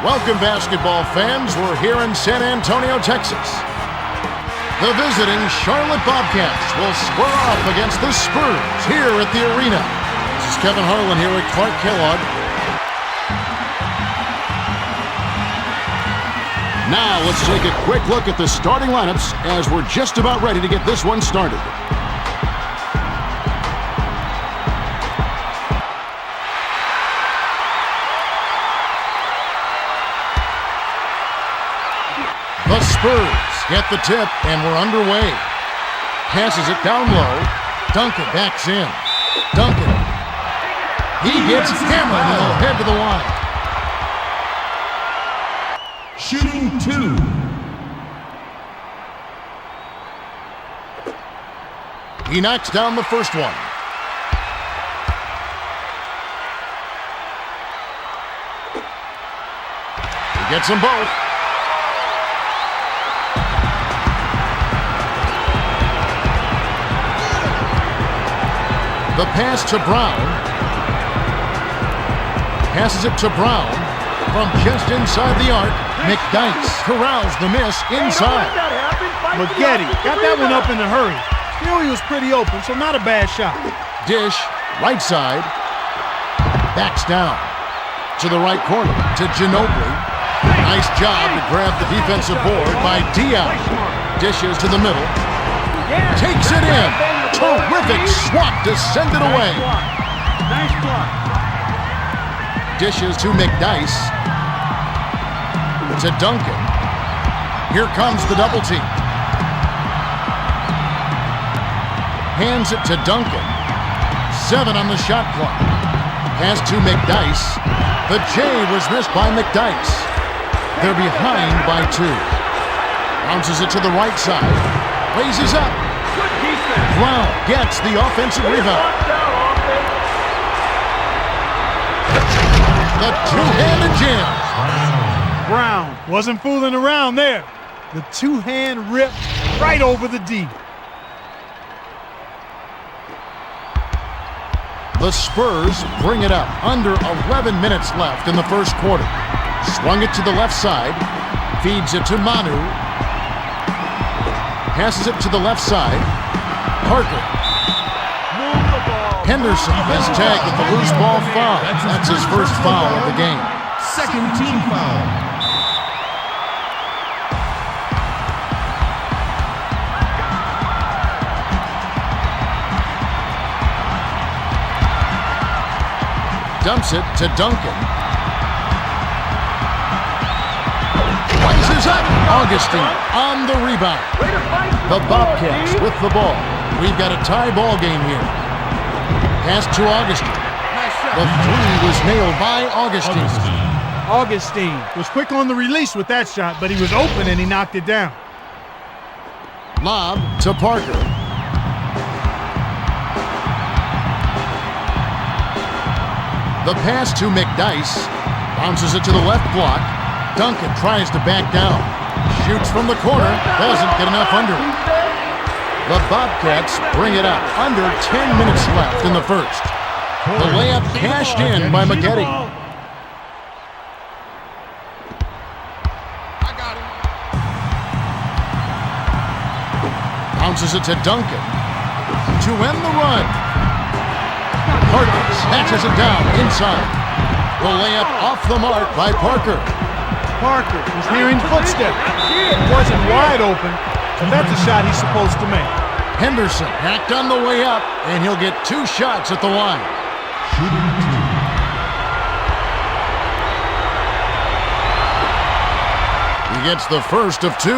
Welcome, basketball fans. We're here in San Antonio, Texas. The visiting Charlotte Bobcats will square off against the Spurs here at the arena. This is Kevin Harlan here with Clark Kellogg. Now let's take a quick look at the starting lineups as we're just about ready to get this one started. The Spurs get the tip, and we're underway. Passes it down low. Duncan backs in. Duncan. He gets hammered, and he'll head to the line. Shooting two. He knocks down the first one. He gets them both. The pass to Brown. Passes it to Brown from just inside the arc. McDyess corrals the miss inside. Maggette got that one up in a hurry. Still, he was pretty open, so not a bad shot. Dish, right side. Backs down to the right corner to Ginobili. Nice job to grab the defensive board by Dion. Dishes to the middle. Takes it in. Terrific swat to send it away. Nice block. Dishes to McDyess. To Duncan. Here comes the double team. Hands it to Duncan. 7 on the shot clock. Pass to McDyess. The J was missed by McDyess. They're behind by 2. Bounces it to the right side. Raises up. Brown gets the offensive rebound. The two-handed jam. Brown wasn't fooling around there. The two-hand rip right over the D. The Spurs bring it up. Under 11 minutes left in the first quarter. Swung it to the left side. Feeds it to Manu. Passes it to the left side. Parker. Henderson is tagged with the loose ball foul. That's his first foul of the game. Second team foul. Dumps it to Duncan. Rises up. Augustine on the rebound. The Bobcats with the ball. We've got a tie ball game here. Pass to Augustine. The 3 was nailed by Augustine. Augustine was quick on the release with that shot, but he was open and he knocked it down. Lob to Parker. The pass to McDyess. Bounces it to the left block. Duncan tries to back down. Shoots from the corner. Doesn't get enough under it. The Bobcats bring it up. Under 10 minutes left in the first. The layup cashed in by Maggette. Bounces it to Duncan. To end the run. Parker snatches it down inside. The layup off the mark by Parker. Parker was hearing footsteps. It wasn't wide open, and that's a shot he's supposed to make. Henderson hacked on the way up, and he'll get 2 shots at the line. Shooting two. He gets the first of 2.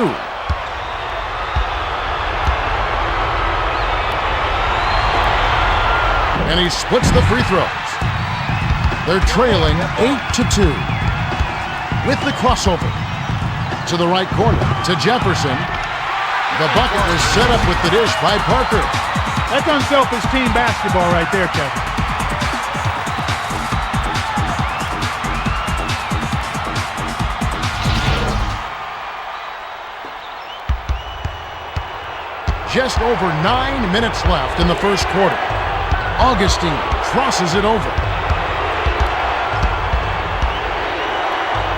And he splits the free throws. They're trailing 8-2. With the crossover. To the right corner, to Jefferson. The bucket was set up with the dish by Parker. That's unselfish team basketball right there, Kevin. Just over 9 minutes left in the first quarter. Augustine crosses it over.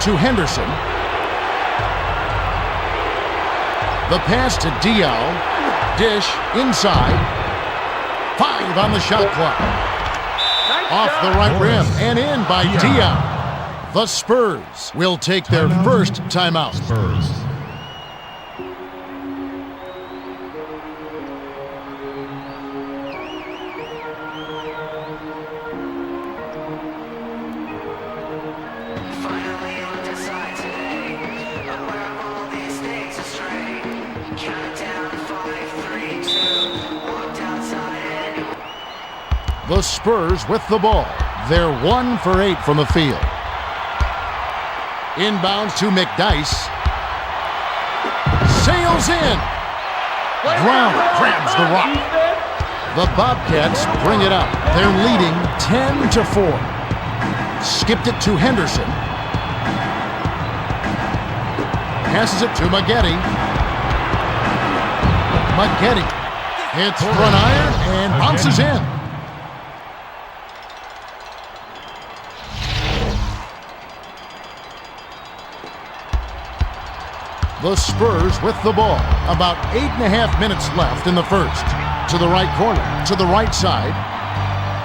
to Henderson. The pass to Diaw. Dish inside. 5 on the shot clock. Off the right rim and in by Diaw. The Spurs will take their first timeout. Spurs. The Spurs with the ball. They're 1 for 8 from the field. Inbounds to McDyess. Sails in. Brown grabs the rock. The Bobcats bring it up. They're leading 10-4. Skipped it to Henderson. Passes it to Maggette. Maggette hits front iron and bounces in. The Spurs with the ball. About 8.5 minutes left in the first. To the right corner, to the right side,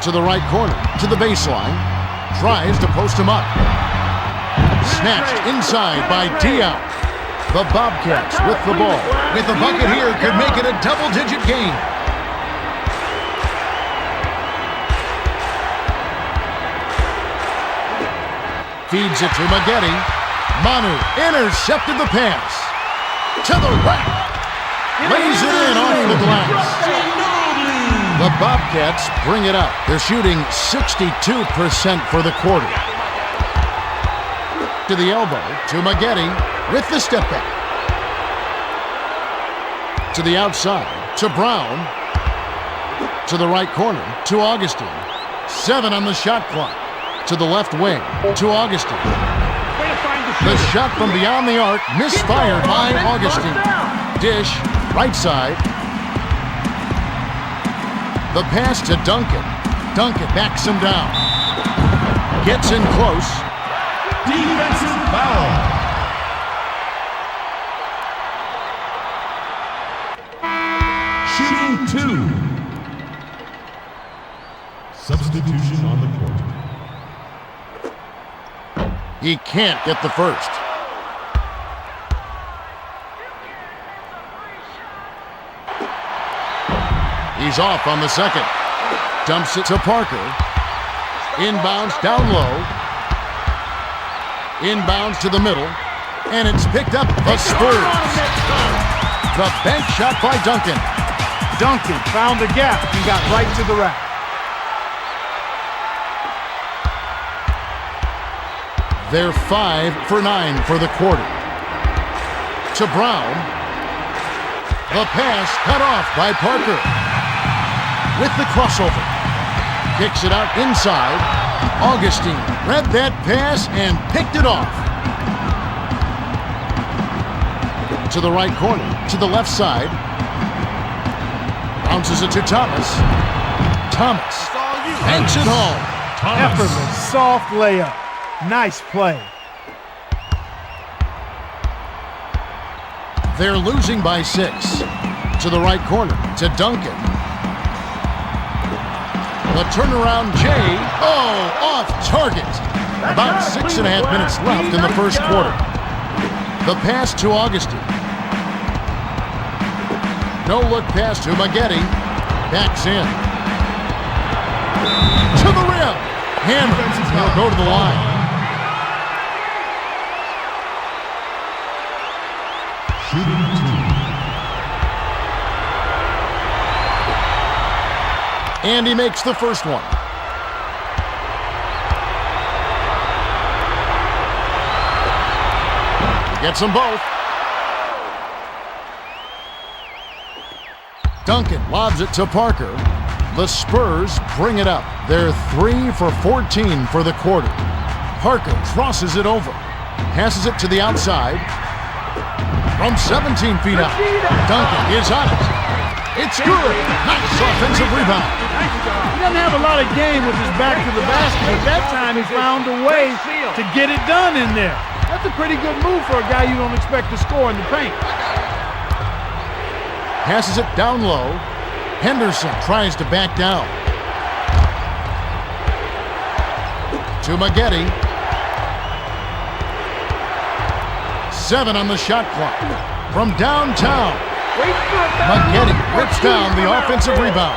to the right corner, to the baseline. Tries to post him up. Snatched inside by Diaw. The Bobcats with the ball. With a bucket here, could make it a double-digit game. Feeds it to Maggette. Manu intercepted the pass. To the rack. Lays it in off the glass. The Bobcats bring it up. They're shooting 62% for the quarter. To the elbow. To Maggette with the step back. To the outside. To Brown. To the right corner. To Augustine. 7 on the shot clock. To the left wing. To Augustine. The shot from beyond the arc, misfired by Augustine. Dish, right side. The pass to Duncan. Duncan backs him down. Gets in close. Defensive foul. Shooting 2. Substitution on the court. He can't get the first. He's off on the second. Dumps it to Parker. Inbounds down low. Inbounds to the middle. And it's picked up the Spurs. The bank shot by Duncan. Duncan found the gap and got right to the rack. They're 5 for 9 for the quarter. To Brown. The pass cut off by Parker. With the crossover. Kicks it out inside. Augustine read that pass and picked it off. To the right corner. To the left side. Bounces it to Thomas. Thomas banks it home. Effortless, soft layup. Nice play. They're losing by 6. To the right corner, to Duncan. The turnaround J. Oh, off target. About 6.5 minutes left in the first quarter. The pass to Augustine. No look pass to Maggette. Backs in. To the rim. Hammer. He'll go to the line. Shooting 2. And he makes the first one. He gets them both. Duncan lobs it to Parker. The Spurs bring it up. They're 3 for 14 for the quarter. Parker crosses it over. Passes it to the outside. From 17 feet out. Duncan is on it. It's good. Nice offensive rebound. He doesn't have a lot of game with his back to the basket, but that time he found a way to get it done in there. That's a pretty good move for a guy you don't expect to score in the paint. Passes it down low. Henderson tries to back down. To Maggette. 7 on the shot clock. From downtown, Maggette rips down the offensive rebound.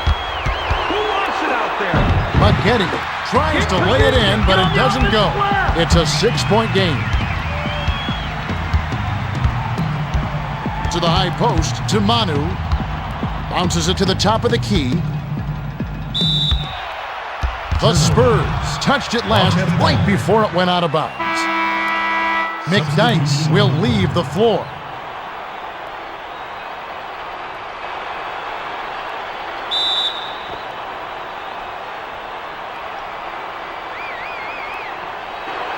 Who wants it out there? Maggette tries to lay it in, but it doesn't go. It's a 6-point game. To the high post, to Manu. Bounces it to the top of the key. The Spurs touched it last right before it went out of bounds. McDyess will leave the floor.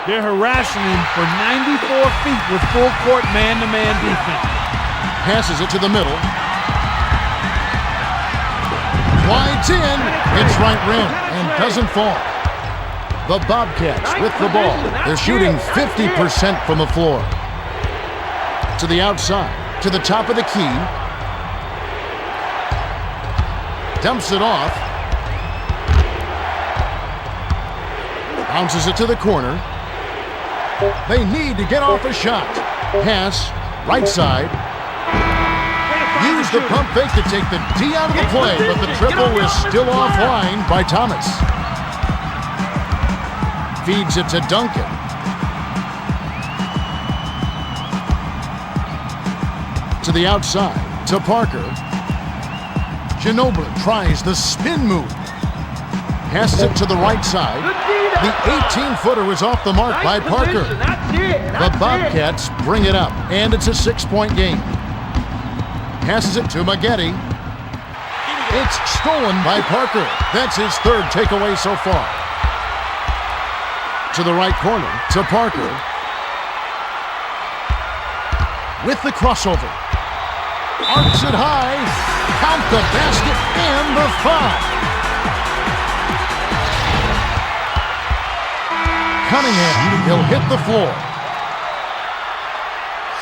They're harassing him for 94 feet with full court man-to-man defense. Passes it to the middle. Slides in. It's right rim and doesn't fall. The Bobcats with the ball. They're shooting 50% from the floor. To the outside, to the top of the key. Dumps it off. Bounces it to the corner. They need to get off a shot. Pass, right side. Use the pump fake to take the D out of the play, but the triple is still offline by Thomas. Feeds it to Duncan. To the outside, to Parker. Ginobili tries the spin move. Passes it to the right side. The 18-footer was off the mark by Parker. The Bobcats bring it up, and it's a 6-point game. Passes it to Maggette. It's stolen by Parker. That's his third takeaway so far. To the right corner, to Parker. With the crossover. Arcs it high. Count the basket and the foul. Cunningham, he'll hit the floor.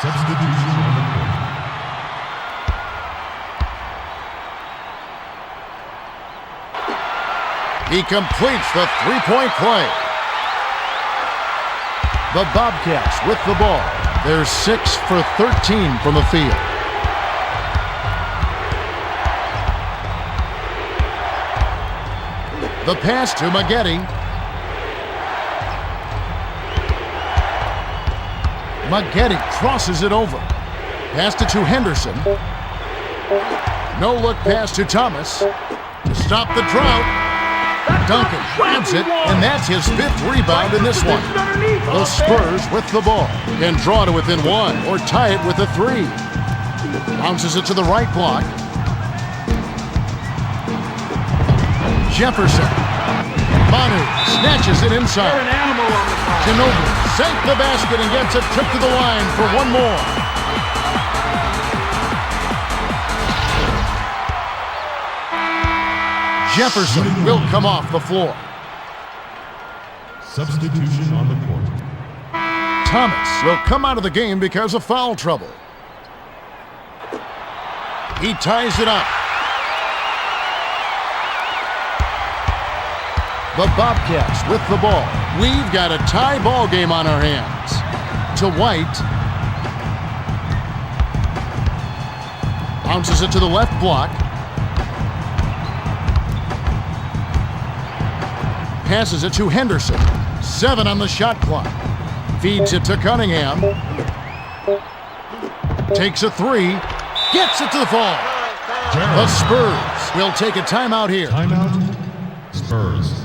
Substitution on the court. He completes the three-point play. The Bobcats with the ball. They're 6 for 13 from the field. The pass to Maggette. Maggette crosses it over. Passed it to Henderson. No-look pass to Thomas. To stop the drought. Duncan grabs it, and that's his 5th rebound in this one. The Spurs with the ball can draw to within 1 or tie it with a 3. Bounces it to the right block. Jefferson. Manu snatches it inside. Ginobili sank the basket and gets a trip to the line for one more. Jefferson will come off the floor. Substitution on the court. Thomas will come out of the game because of foul trouble. He ties it up. The Bobcats with the ball. We've got a tie ball game on our hands. To White. Bounces it to the left block. Passes it to Henderson. 7 on the shot clock. Feeds it to Cunningham. Takes a 3. Gets it to the fall. The Spurs will take a timeout here. Timeout. Spurs.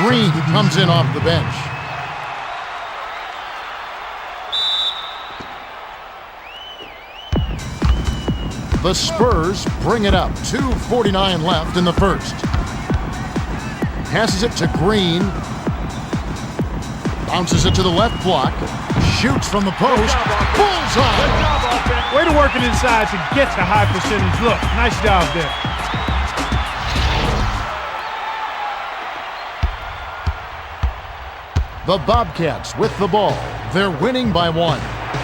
Green comes in off the bench. The Spurs bring it up. 2:49 left in the first. Passes it to Green. Bounces it to the left block. Shoots from the post. Bullseye. Way to work it inside to get to high percentage look. Nice job there. The Bobcats with the ball. They're winning by 1.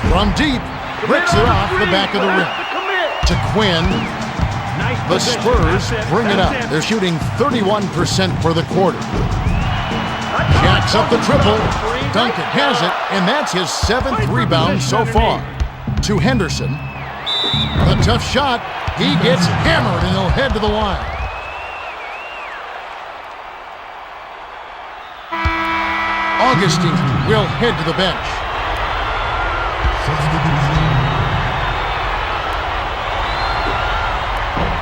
From deep, rips it off the back of the rim. To Quinn. The Spurs bring it up. They're shooting 31% for the quarter. Jacks up the triple. Duncan has it, and that's his 7th rebound so far. To Henderson. The tough shot. He gets hammered, and he'll head to the line. Augustine will head to the bench.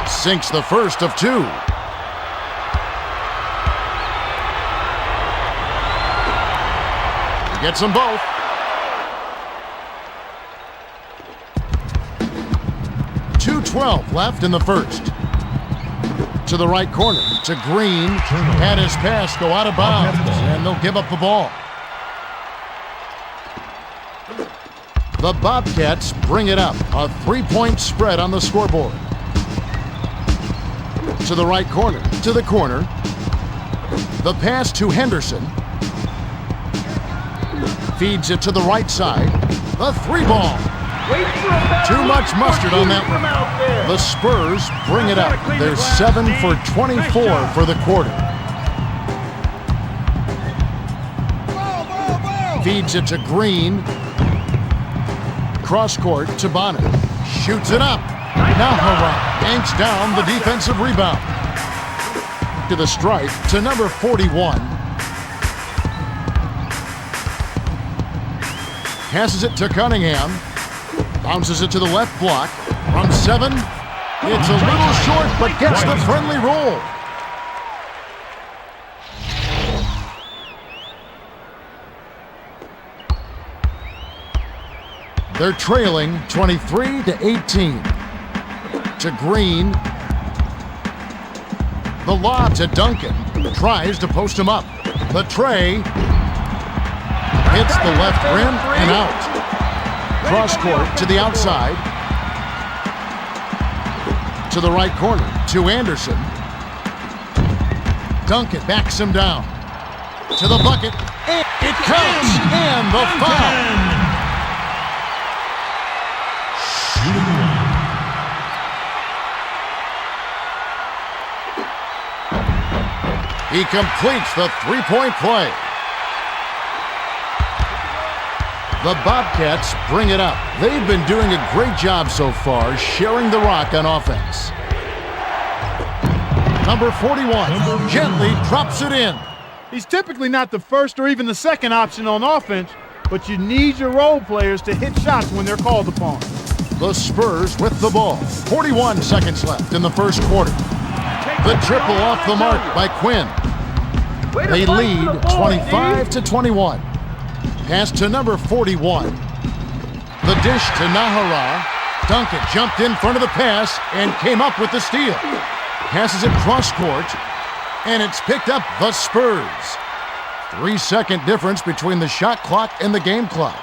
Sinks the first of 2. He gets them both. .212 left in the first. To the right corner, to Green. Had his pass go out of bounds, and they'll give up the ball. The Bobcats bring it up. A 3-point spread on the scoreboard. To the right corner, to the corner. The pass to Henderson. Feeds it to the right side. The 3-ball. Too much mustard on that one. The Spurs bring it up. They're 7 for 24 for the quarter. Feeds it to Green. Cross court to Bonner. Shoots it up. Nahara yanks down the defensive rebound. To the stripe to number 41. Passes it to Cunningham. Bounces it to the left block. From 7. It's a little short, but gets the friendly roll. They're trailing 23-18. To Green. The lob to Duncan. Tries to post him up. The tray. Hits the left rim and out. Cross court to the outside. To the right corner. To Anderson. Duncan backs him down. To the bucket. It counts. And the foul. He completes the 3-point play. The Bobcats bring it up. They've been doing a great job so far, sharing the rock on offense. Number 41 gently drops it in. He's typically not the first or even the second option on offense, but you need your role players to hit shots when they're called upon. The Spurs with the ball. 41 seconds left in the first quarter. The triple off the mark by Quinn. They lead 25-21. Pass to number 41. The dish to Nahara. Duncan jumped in front of the pass and came up with the steal. Passes it cross court, and it's picked up the Spurs. 3-second difference between the shot clock and the game clock.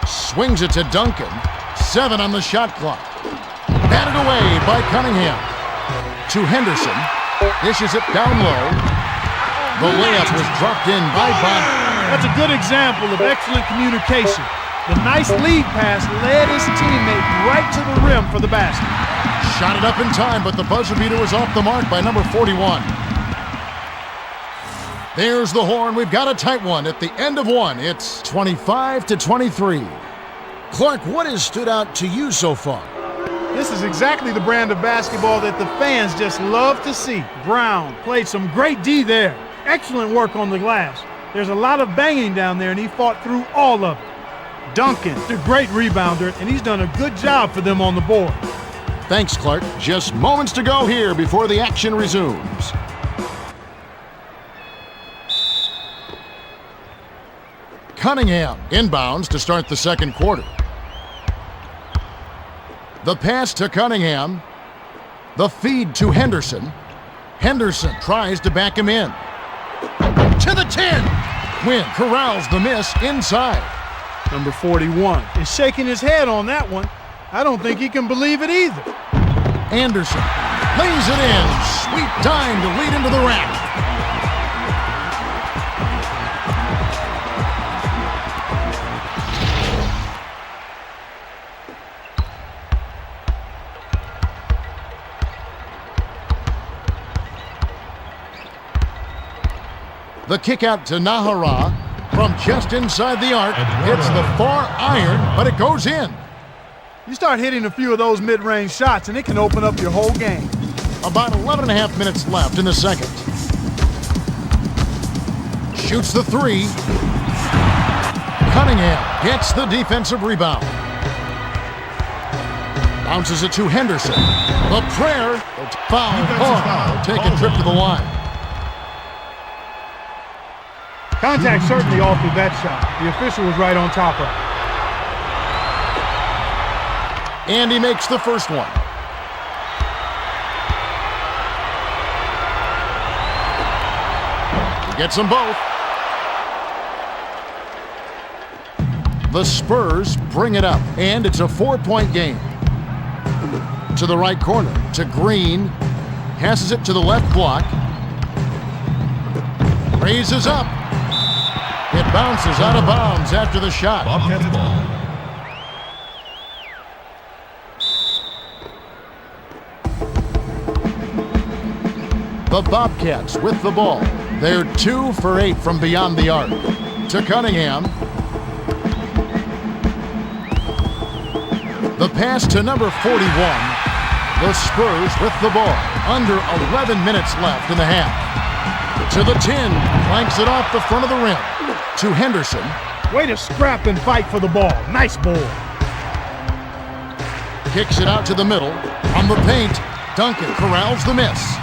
Swings it to Duncan. 7 on the shot clock. Batted away by Cunningham. To Henderson. Dishes it down low. The layup was dropped in by Bonner. That's a good example of excellent communication. The nice lead pass led his teammate right to the rim for the basket. Shot it up in time, but the buzzer beater was off the mark by number 41. There's the horn. We've got a tight one at the end of 1. It's 25-23. Clark, what has stood out to you so far? This is exactly the brand of basketball that the fans just love to see. Brown played some great D there. Excellent work on the glass. There's a lot of banging down there, and he fought through all of it. Duncan, a great rebounder, and he's done a good job for them on the board. Thanks, Clark. Just moments to go here before the action resumes. Cunningham inbounds to start the second quarter. The pass to Cunningham. The feed to Henderson. Henderson tries to back him in. to the 10. Quinn corrals the miss inside. Number 41 is shaking his head on that one. I don't think he can believe it either. Anderson lays it in. Sweet dime to lead into the rack. The kick out to Nahara from just inside the arc. Hits the far iron, but it goes in. You start hitting a few of those mid-range shots, and it can open up your whole game. About 11 and a half minutes left in the second. Shoots the three. Cunningham gets the defensive rebound. Bounces it to Henderson. The prayer. Foul. Take a trip to the line. Contact certainly altered that shot. The official was right on top of it. And he makes the first one. He gets them both. The Spurs bring it up, and it's a 4-point game. To the right corner, to Green. Passes it to the left block. Raises up. It bounces out of bounds after the shot. Bobcats ball. The Bobcats with the ball. They're 2 for 8 from beyond the arc. To Cunningham. The pass to number 41. The Spurs with the ball. Under 11 minutes left in the half. To the 10. Clanks it off the front of the rim. To Henderson. Way to scrap and fight for the ball. Nice ball. Kicks it out to the middle. On the paint, Duncan corrals the miss.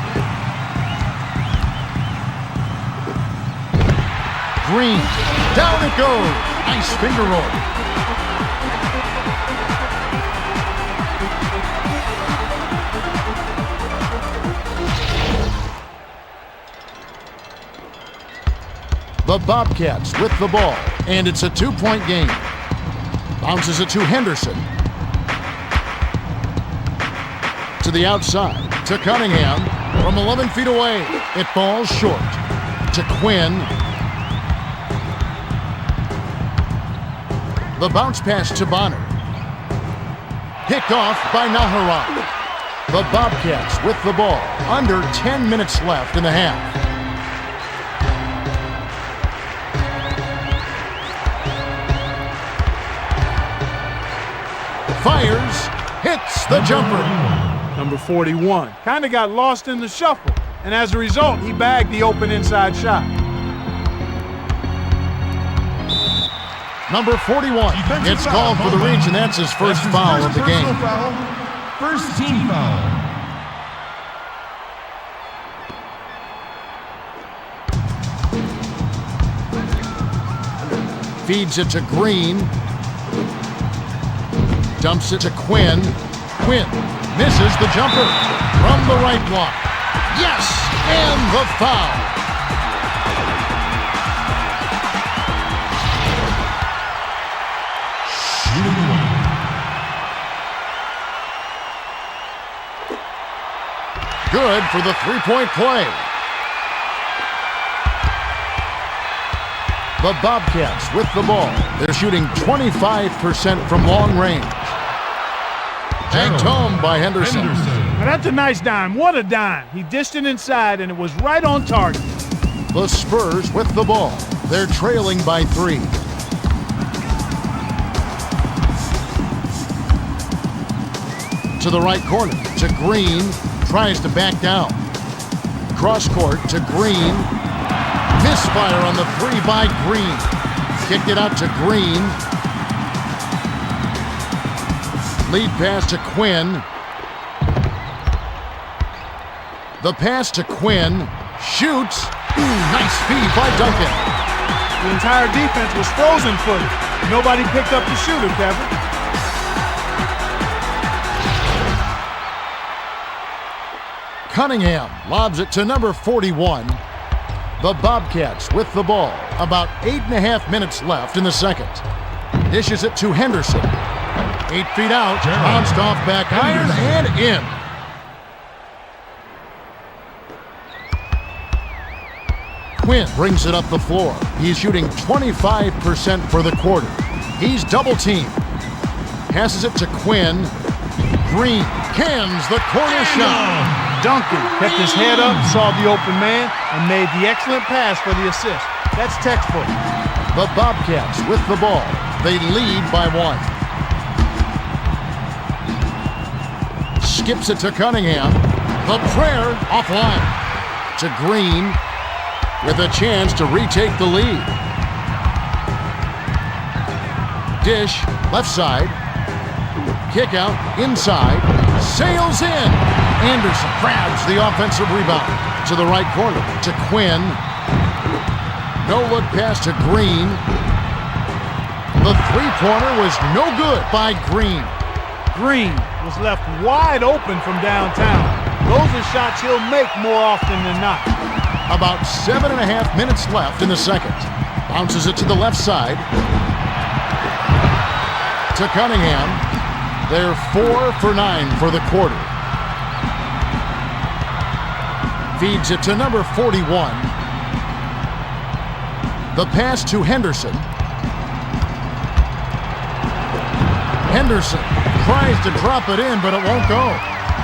Green. Down it goes. Nice finger roll. The Bobcats with the ball, and it's a 2-point game. Bounces it to Henderson. To the outside, to Cunningham. From 11 feet away, it falls short. To Quinn. The bounce pass to Bonner. Picked off by Nahara. The Bobcats with the ball. Under 10 minutes left in the half. Fires, hits the jumper. Number 41 kind of got lost in the shuffle, and as a result, he bagged the open inside shot. Number 41 gets called for the reach, and that's his first foul of the game. First team foul. Feeds it to Green. Dumps it to Quinn. Quinn misses the jumper from the right block. Yes, and the foul. Good for the three-point play. The Bobcats with the ball. They're shooting 25% from long range. Banked home by Henderson. Now that's a nice dime. What a dime. He dished it inside, and it was right on target. The Spurs with the ball. They're trailing by 3. To the right corner, to Green. Tries to back down. Cross court to Green. Misfire on the 3 by Green. Kicked it out to Green. Lead pass to Quinn. The pass to Quinn. Shoots. Nice feed by Duncan. The entire defense was frozen-footed. Nobody picked up the shooter, Kevin. Cunningham lobs it to number 41. The Bobcats with the ball. About 8.5 minutes left in the second. Dishes it to Henderson. 8 feet out. Bounced off back iron and in. Quinn brings it up the floor. He's shooting 25% for the quarter. He's double-teamed. Passes it to Quinn. Green cans the corner shot. Duncan kept his head up, saw the open man, and made the excellent pass for the assist. That's textbook. The Bobcats with the ball. They lead by 1. Skips it to Cunningham. The prayer offline. To Green with a chance to retake the lead. Dish, left side. Kick out, inside. Sails in. Anderson grabs the offensive rebound to the right corner. To Quinn. No look pass to Green. The three-pointer was no good by Green. Green was left wide open from downtown. Those are shots he'll make more often than not. About 7.5 minutes left in the second. Bounces it to the left side. To Cunningham. They're 4 for 9 for the quarter. Feeds it to number 41. The pass to Henderson. Henderson tries to drop it in, but it won't go.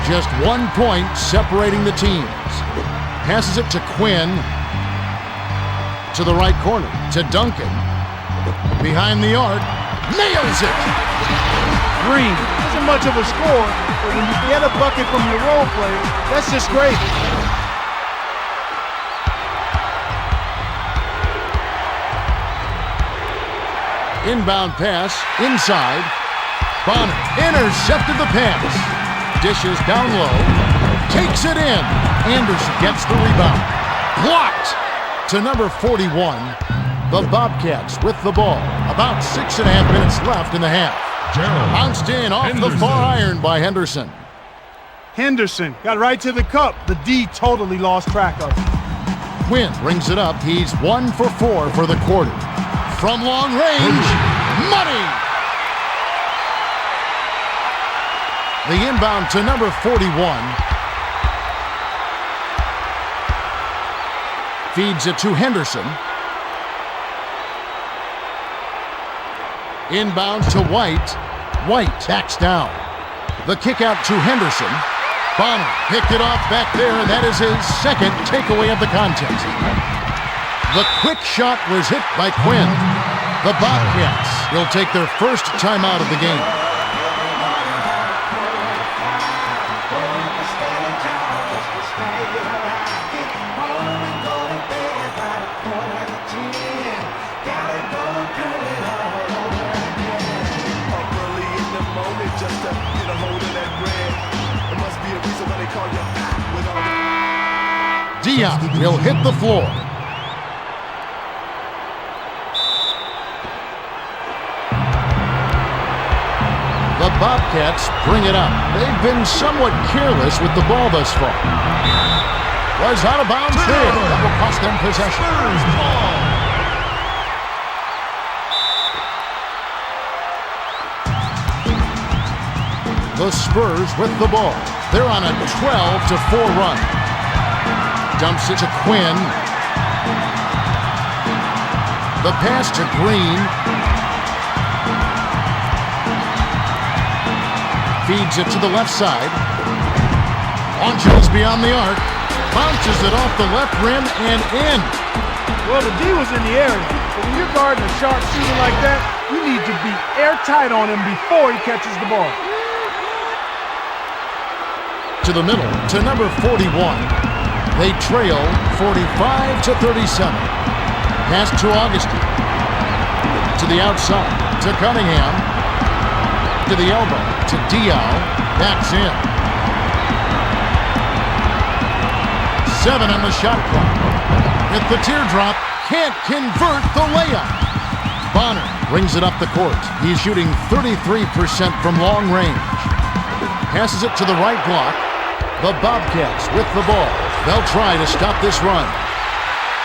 Just 1 point separating the teams. Passes it to Quinn. To the right corner. To Duncan. Behind the arc. Nails it! Green isn't much of a score, but when you get a bucket from your role player, that's just great. Inbound pass, inside. Bonner intercepted the pass. Dishes down low. Takes it in. Anderson gets the rebound. Blocked to number 41. The Bobcats with the ball. About 6.5 minutes left in the half. Bounced in off the far iron by Henderson. Henderson got right to the cup. The D totally lost track of it. Quinn brings it up. He's 1 for 4 for the quarter. From long range, money! The inbound to number 41. Feeds it to Henderson. Inbound to White. White backs down. The kick out to Henderson. Bonner picked it off back there, and that is his second takeaway of the contest. The quick shot was hit by Quinn. The Bobcats will take their first timeout of the game. Dion will hit the floor. The Bobcats bring it up. They've been somewhat careless with the ball thus far. Was out of bounds there. That will cost them possession. The Spurs with the ball. They're on a 12-4 run. Dumps it to Quinn. The pass to Green. Feeds it to the left side. Launches beyond the arc. Bounces it off the left rim and in. Well, the D was in the area, but when you're guarding a sharp shooter like that, you need to be airtight on him before he catches the ball. To the middle, to number 41. They trail 45-37. Pass to Augustine. To the outside, to Cunningham. To the elbow, to Diaw. Backs in. 7 on the shot clock. With the teardrop, can't convert the layup. Bonner brings it up the court. He's shooting 33% from long range. Passes it to the right block. The Bobcats with the ball. They'll try to stop this run.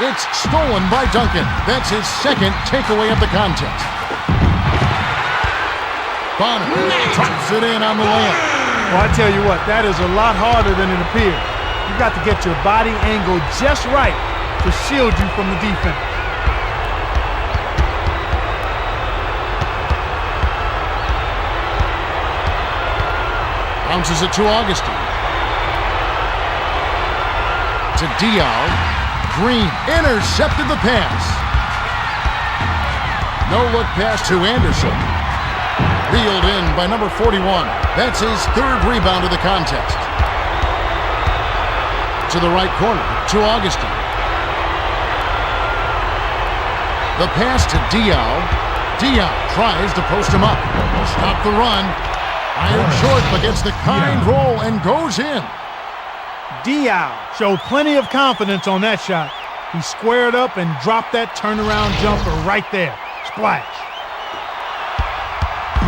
It's stolen by Duncan. That's his second takeaway of the contest. Bonner drops it in on the layup. Well, I tell you what, that is a lot harder than it appears. You got to get your body angle just right to shield you from the defense. Bounces it to Augustine. To Diaw. Green intercepted the pass. No-look pass to Anderson. Reeled in by number 41. That's his third rebound of the contest. To the right corner, to Augustine. The pass to Diaw. Diaw tries to post him up. Stop the run. Iron short, but gets the kind roll and goes in. Diaw showed plenty of confidence on that shot. He squared up and dropped that turnaround jumper right there. Splash.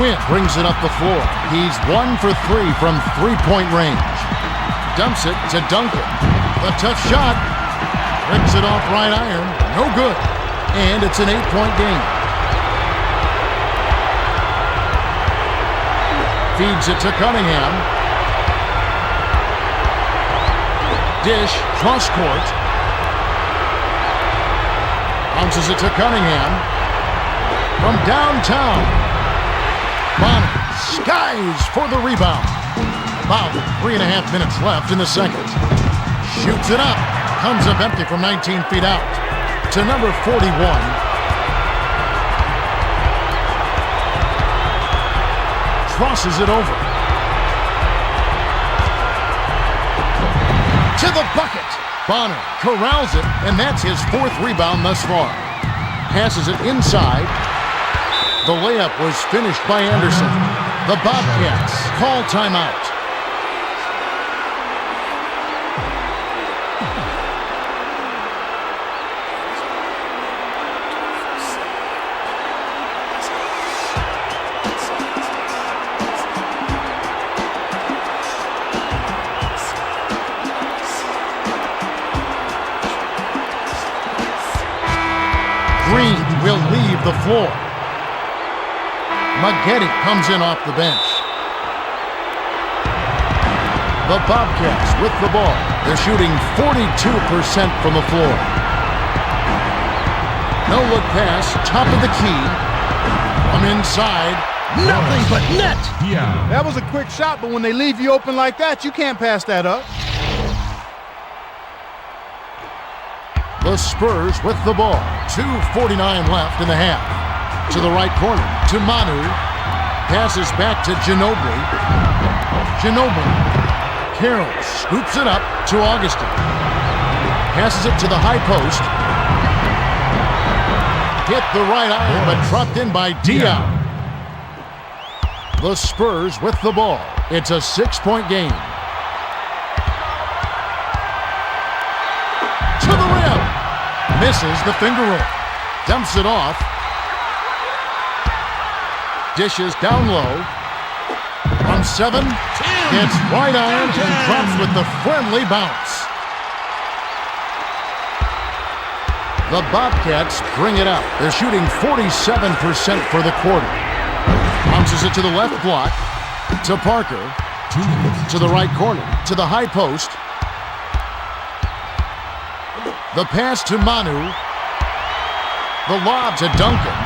Quinn brings it up the floor. He's 1 for 3 from three-point range. Dumps it to Duncan. A tough shot. Rips it off right iron. No good. And it's an 8-point game. Feeds it to Cunningham. Dish, cross court. Bounces it to Cunningham. From downtown. Bonner skies for the rebound. About 3.5 minutes left in the second. Shoots it up. Comes up empty from 19 feet out. To number 41. Crosses it over. To the bucket. Bonner corrals it, and that's his 4th rebound thus far. Passes it inside. The layup was finished by Anderson. The Bobcats call timeout. Green will leave the floor. Maggette comes in off the bench. The Bobcats with the ball. They're shooting 42% from the floor. No-look pass, top of the key. From inside, nothing but net. Yeah. That was a quick shot, but when they leave you open like that, you can't pass that up. The Spurs with the ball. 2:49 left in the half. To the right corner, to Manu. Passes back to Ginobili. Ginobili. Carroll scoops it up to Augustine. Passes it to the high post. Hit the right iron, but dropped in by Diaw. The Spurs with the ball. It's a 6-point game. To the rim. Misses the finger roll. Dumps it off. Dishes down low. From 7. Gets right iron and drops with the friendly bounce. The Bobcats bring it up. They're shooting 47% for the quarter. Bounces it to the left block. To Parker. To the right corner. To the high post. The pass to Manu. The lob to Duncan.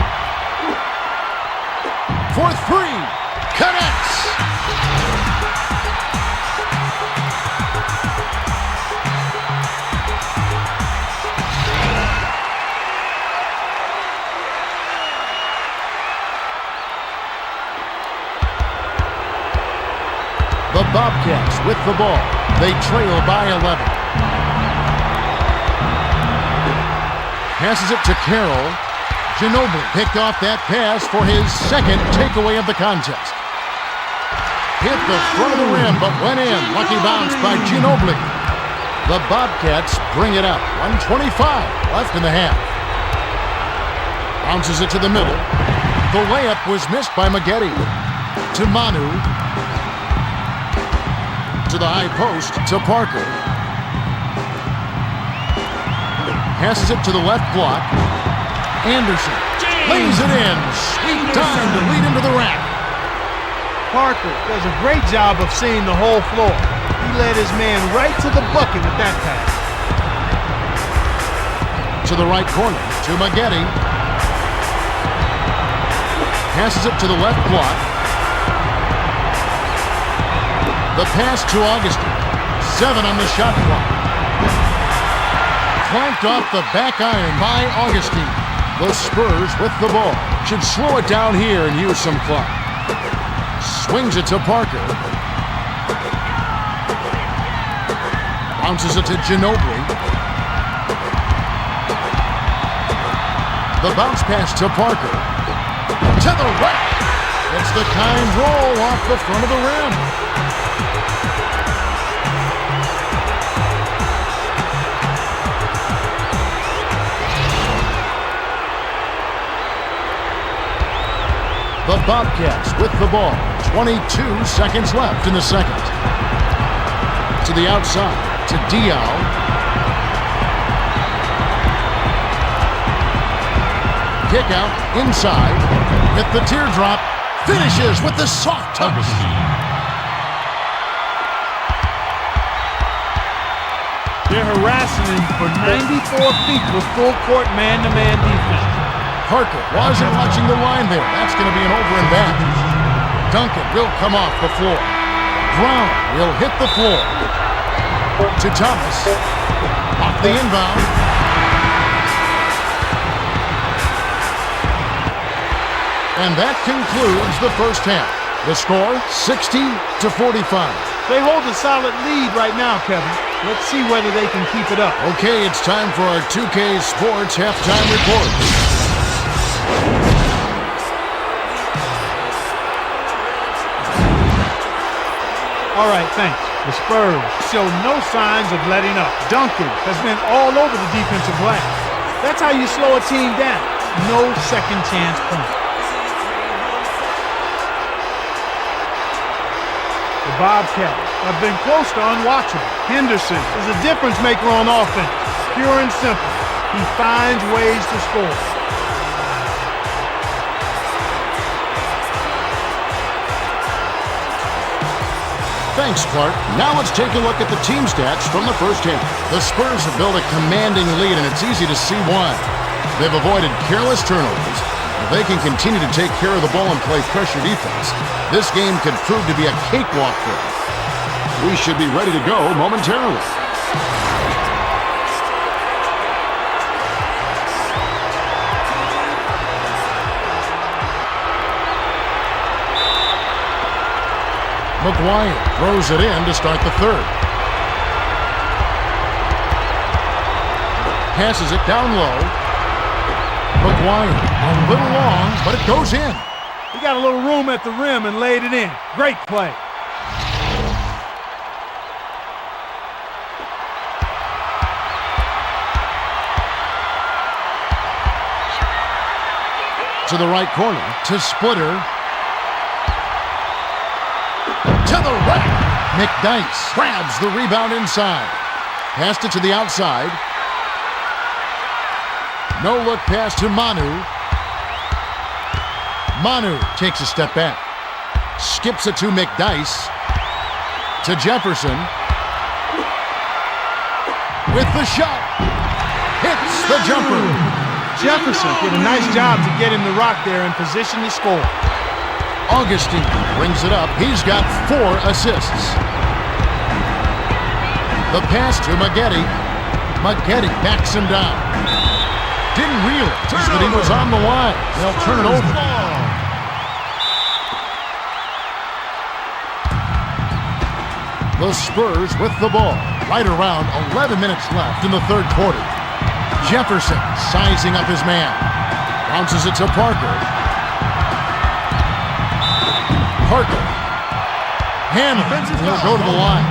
For 3. Connects. The Bobcats with the ball. They trail by 11. Passes it to Carroll. Ginobili picked off that pass for his second takeaway of the contest. Hit the front of the rim, but went in. Lucky bounce by Ginobili. The Bobcats bring it up. 1:25 left in the half. Bounces it to the middle. The layup was missed by Maggette. To Manu. To the high post, to Parker. Passes it to the left block. Anderson lays it in. Sweet time to lead into the rack. Parker does a great job of seeing the whole floor. He led his man right to the bucket with that pass. To the right corner, to Maggette. Passes it to the left block. The pass to Augustine. 7 on the shot clock. Clanked off the back iron by Augustine. The Spurs with the ball. Should slow it down here and use some clock. Swings it to Parker. Bounces it to Ginobili. The bounce pass to Parker. To the rack. It's the kind roll off the front of the rim. The Bobcats with the ball. 22 seconds left in the second. To the outside, to Diaw. Kick out, inside, with the teardrop. Finishes with the soft touch. They're harassing him for 94 feet with full court man-to-man defense. Parker wasn't watching the line there. That's going to be an over and back. Duncan will come off the floor. Brown will hit the floor. To Thomas. Off the inbound. And that concludes the first half. The score, 60-45. They hold a solid lead right now, Kevin. Let's see whether they can keep it up. Okay, it's time for our 2K Sports halftime report. All right, thanks. The Spurs show no signs of letting up. Duncan has been all over the defensive glass. That's how you slow a team down. No second chance point. The Bobcats have been close to unwatchable. Henderson is a difference maker on offense. Pure and simple. He finds ways to score. Thanks, Clark. Now let's take a look at the team stats from the first half. The Spurs have built a commanding lead, and it's easy to see why. They've avoided careless turnovers. If they can continue to take care of the ball and play pressure defense, this game could prove to be a cakewalk for them. We should be ready to go momentarily. McGuire throws it in to start the third. Passes it down low. McGuire a little long, but it goes in. He got a little room at the rim and laid it in. Great play. To the right corner, to Splitter. To the rack. McDyess grabs the rebound inside. Passed it to the outside. No-look pass to Manu. Manu takes a step back. Skips it to McDyess. To Jefferson. With the shot. Hits the jumper. Jefferson did a nice job to get him the rock there in position to score. Augustine brings it up. He's got 4 assists. The pass to Maggette. Maggette backs him down. Didn't realize that he was on the line. They'll turn it over. The Spurs with the ball. Right around 11 minutes left in the third quarter. Jefferson sizing up his man. Bounces it to Parker. Parker. Hammer. He'll go to the line.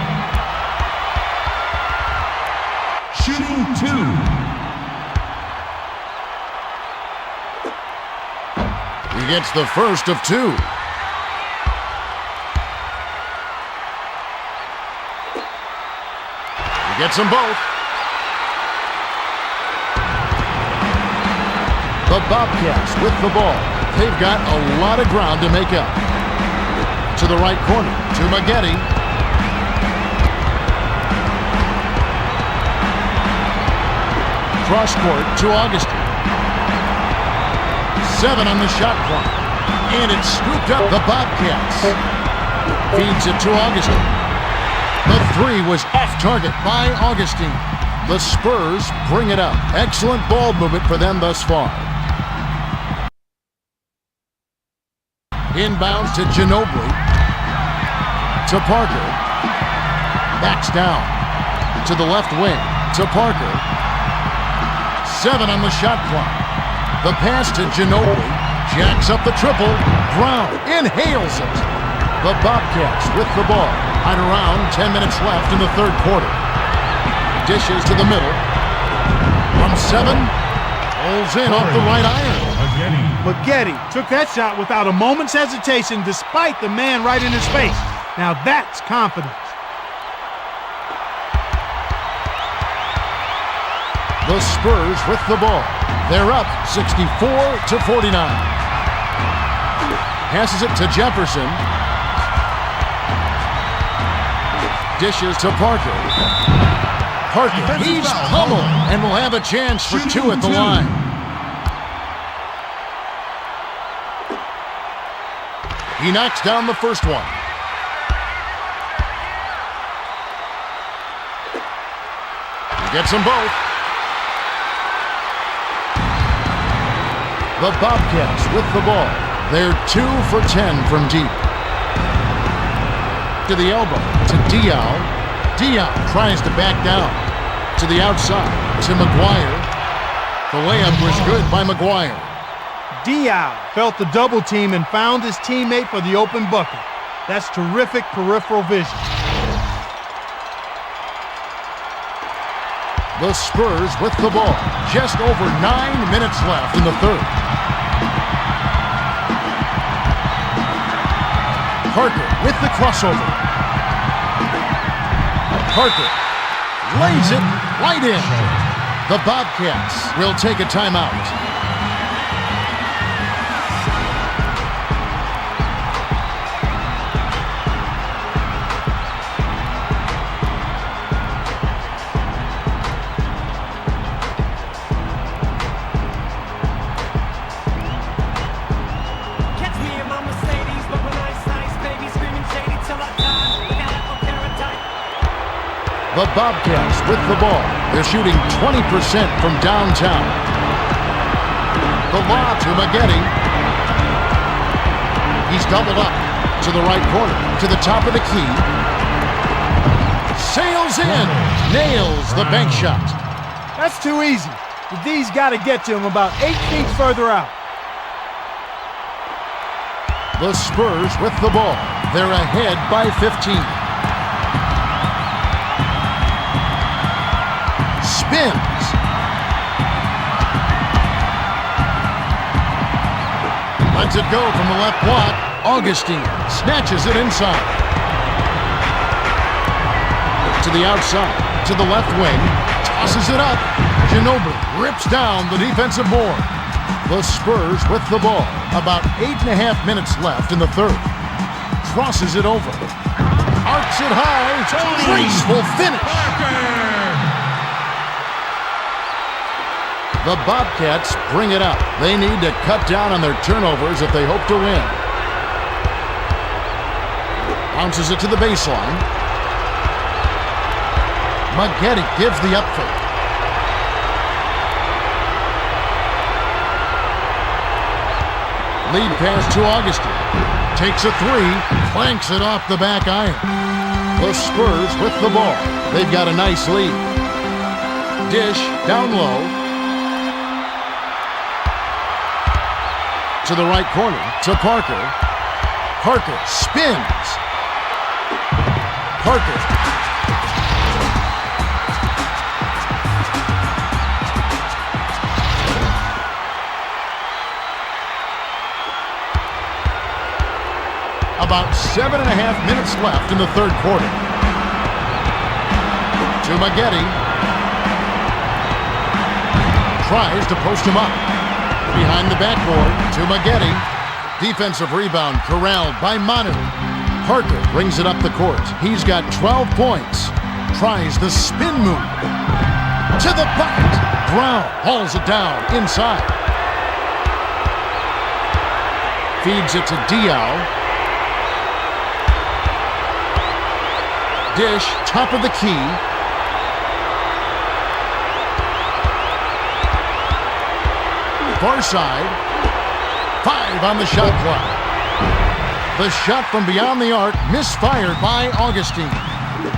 Shooting 2. He gets the first of 2. He gets them both. The Bobcats with the ball. They've got a lot of ground to make up. To the right corner, to Maggette. Cross court to Augustine. 7 on the shot clock. And it's scooped up. The Bobcats feeds it to Augustine. The 3 was off target by Augustine. The Spurs bring it up. Excellent ball movement for them thus far. Inbounds to Ginobili. To Parker. Backs down. To the left wing. To Parker. 7 on the shot clock. The pass to Ginobili. Jacks up the triple. Brown inhales it. The Bobcats with the ball. Right around 10 minutes left in the third quarter. Dishes to the middle. From 7. Pulls in off the right iron. Maggette took that shot without a moment's hesitation despite the man right in his face. Now that's confidence. The Spurs with the ball. They're up 64-49. Passes it to Jefferson. Dishes to Parker. Parker, he's pummeled and will have a chance for 2 at the line. He knocks down the first one. He gets them both. The Bobcats with the ball. They're 2 for 10 from deep. To the elbow, to Diaw. Diaw tries to back down. To the outside, to McGuire. The layup was good by McGuire. Diaw felt the double team and found his teammate for the open bucket. That's terrific peripheral vision. The Spurs with the ball. Just over 9 minutes left in the third. Parker with the crossover. Parker lays it right in. The Bobcats will take a timeout. The Bobcats with the ball. They're shooting 20% from downtown. The lob to Maggette. He's doubled up to the right corner, to the top of the key. Sails in, nails the bank shot. That's too easy. The D's got to get to him about 8 feet further out. The Spurs with the ball. They're ahead by 15. Spins. Lets it go from the left block. Augustine snatches it inside. To the outside, to the left wing. Tosses it up. Ginobili rips down the defensive board. The Spurs with the ball. About 8.5 minutes left in the third. Crosses it over. Arcs it high. Graceful finish. The Bobcats bring it up. They need to cut down on their turnovers if they hope to win. Bounces it to the baseline. Maggette gives the up fake. Lead pass to Augustine. Takes a 3. Clanks it off the back iron. The Spurs with the ball. They've got a nice lead. Dish down low. To the right corner, to Parker. Parker spins. Parker. About 7.5 minutes left in the third quarter. To Maggette. Tries to post him up. Behind the backboard to Maggette. Defensive rebound corralled by Manu. Parker brings it up the court. He's got 12 points. Tries the spin move. To the bucket. Brown hauls it down inside. Feeds it to Diaw. Dish, top of the key. Far side. 5 on the shot clock. The shot from beyond the arc misfired by Augustine.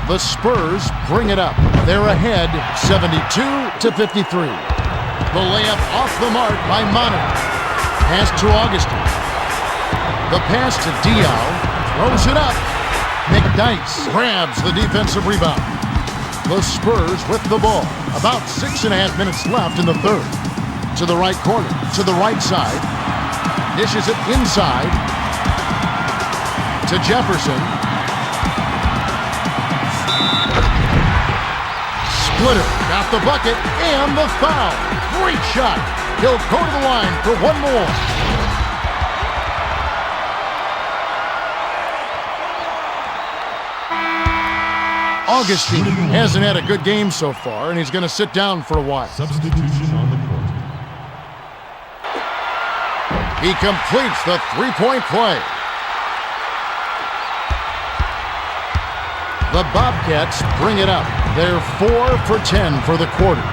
The Spurs bring it up. They're ahead 72-53. The layup off the mark by Manu. Pass to Augustine. The pass to Diaw. Throws it up. McDyess grabs the defensive rebound. The Spurs with the ball. About 6.5 minutes left in the third. To the right corner. To the right side. Dishes it inside. To Jefferson. Splitter got the bucket and the foul. Great shot. He'll go to the line for one more. Augustine hasn't had a good game so far, and he's going to sit down for a while. Substitution on the court. He completes the three-point play. The Bobcats bring it up. They're 4 for 10 for the quarter.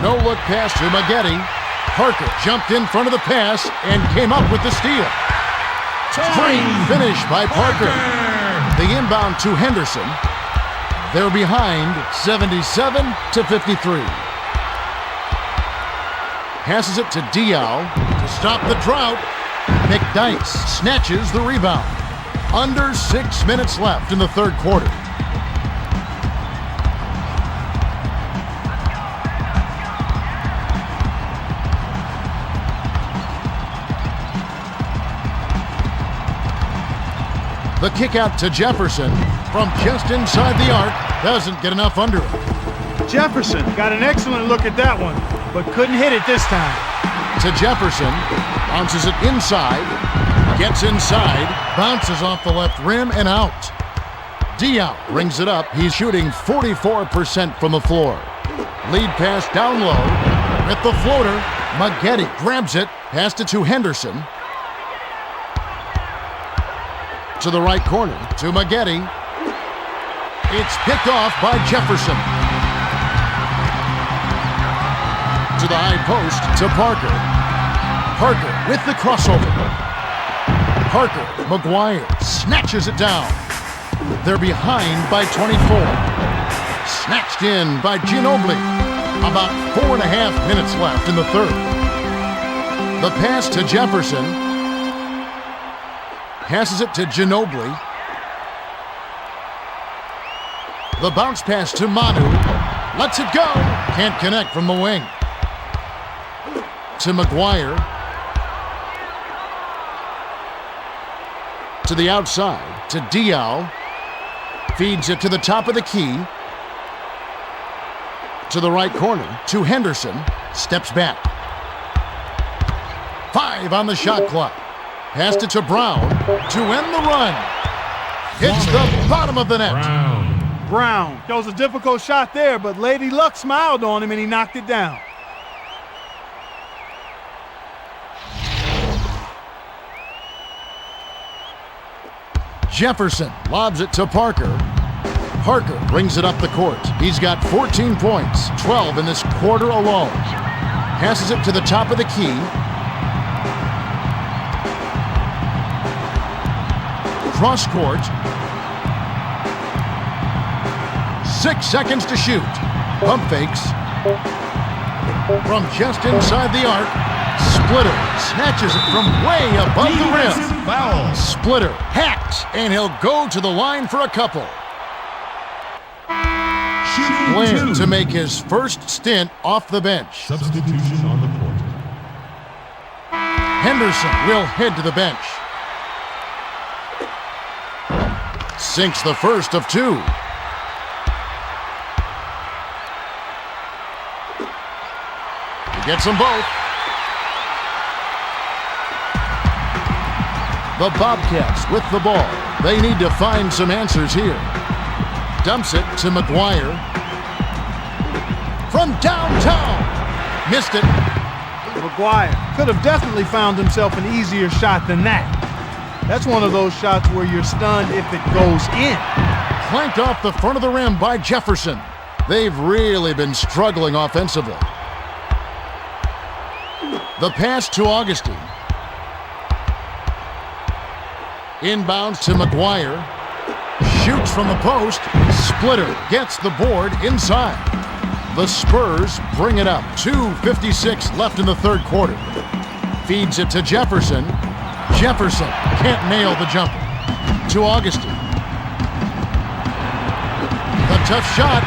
No-look pass to Maggette. Parker jumped in front of the pass and came up with the steal. Great finish by Parker. The inbound to Henderson. They're behind 77-53. Passes it to Diaw to stop the drought. McDyess snatches the rebound. Under 6 minutes left in the third quarter. The kick out to Jefferson from just inside the arc. Doesn't get enough under it. Jefferson got an excellent look at that one, but couldn't hit it this time. To Jefferson. Bounces it inside. Gets inside. Bounces off the left rim and out. Diaw brings it up. He's shooting 44% from the floor. Lead pass down low. With the floater. Maggette grabs it. Passed it to Henderson. To the right corner, to Maggette. It's picked off by Jefferson. To the high post, to Parker. Parker with the crossover. Parker, McGuire snatches it down. They're behind by 24. Snatched in by Ginobili. About 4.5 minutes left in the third. The pass to Jefferson. Passes it to Ginobili. The bounce pass to Manu. Lets it go. Can't connect from the wing. To McGuire. To the outside. To Diaw. Feeds it to the top of the key. To the right corner. To Henderson. Steps back. 5 on the shot clock. Passed it to Brown to end the run. Hits the bottom of the net. Brown. That was a difficult shot there, but Lady Luck smiled on him and he knocked it down. Jefferson lobs it to Parker. Parker brings it up the court. He's got 14 points, 12 in this quarter alone. Passes it to the top of the key. Cross court. 6 seconds to shoot. Pump fakes. From just inside the arc. Splitter snatches it from way above the rim. Foul. Splitter hacked, and he'll go to the line for a couple. Shooting Blair 2. to make his first stint off the bench. Substitution on the court. Henderson will head to the bench. Sinks the first of 2. gets them both. The Bobcats with the ball. They need to find some answers here. Dumps it to McGuire. From downtown. Missed it. McGuire could have definitely found himself an easier shot than that. That's one of those shots where you're stunned if it goes in. Clanked off the front of the rim by Jefferson. They've really been struggling offensively. The pass to Augustine. Inbounds to McGuire. Shoots from the post. Splitter gets the board inside. The Spurs bring it up. 2:56 left in the third quarter. Feeds it to Jefferson. Jefferson can't nail the jumper. To Augustine. The tough shot.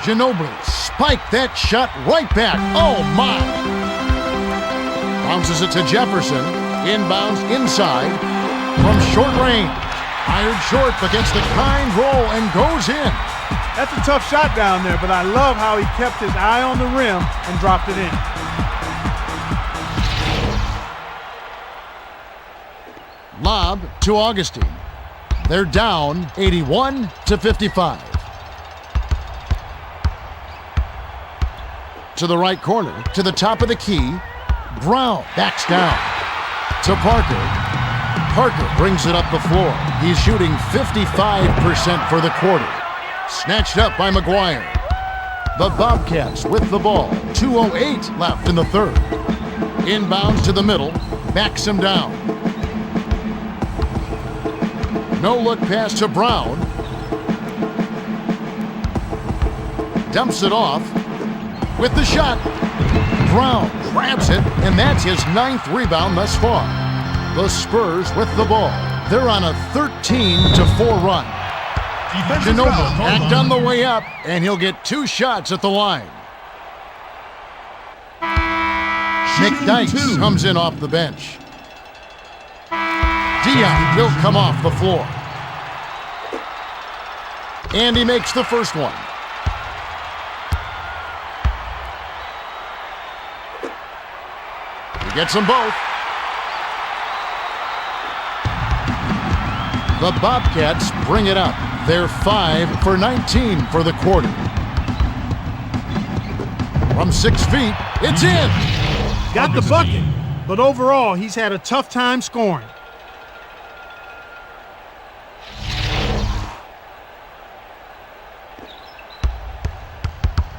Ginobili spiked that shot right back. Oh, my. Bounces it to Jefferson. Inbounds inside from short range. Fired short, but gets the kind roll and goes in. That's a tough shot down there, but I love how he kept his eye on the rim and dropped it in. Lob to Augustine. They're down 81-55. To the right corner, to the top of the key. Brown backs down. To Parker. Parker brings it up the floor. He's shooting 55% for the quarter. Snatched up by McGuire. The Bobcats with the ball. 2:08 left in the third. Inbounds to the middle. Backs him down. No look pass to Brown. Dumps it off. With the shot. Brown grabs it, and that's his 9th rebound thus far. The Spurs with the ball. They're on a 13-4 run. Ginobili backed on the way up, and he'll get 2 shots at the line. McDyess comes in off the bench. Dion will come off the floor. And he makes the first one. He gets them both. The Bobcats bring it up. They're 5 for 19 for the quarter. From 6 feet, it's in. Got the bucket, but overall, he's had a tough time scoring.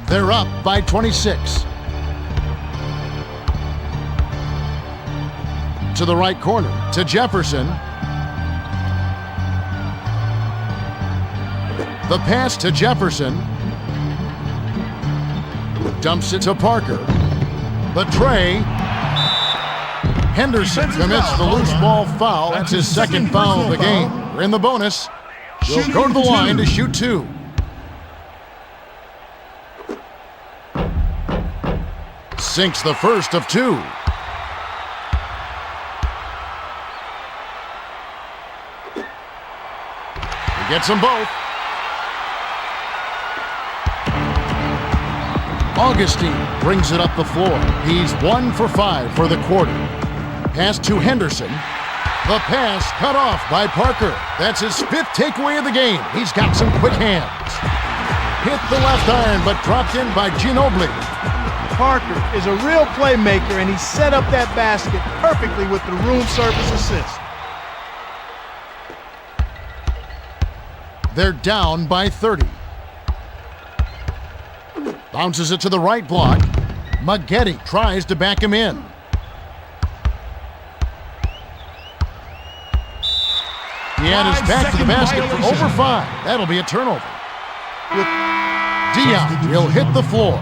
They're up by 26. To the right corner, to Jefferson. The pass to Jefferson. Dumps it to Parker. The tray. Henderson commits the loose ball foul. That's his second foul of the game. We're in the bonus. He'll go to the line to shoot 2. Sinks the first of 2. He gets them both. Augustine brings it up the floor. He's 1 for 5 for the quarter. Pass to Henderson. The pass cut off by Parker. That's his 5th takeaway of the game. He's got some quick hands. Hit the left iron, but dropped in by Ginobili. Parker is a real playmaker, and he set up that basket perfectly with the room service assist. They're down by 30. Bounces it to the right block. Maggette tries to back him in. He had his back to the basket for over 5. That'll be a turnover. With Dion, he'll hit the floor.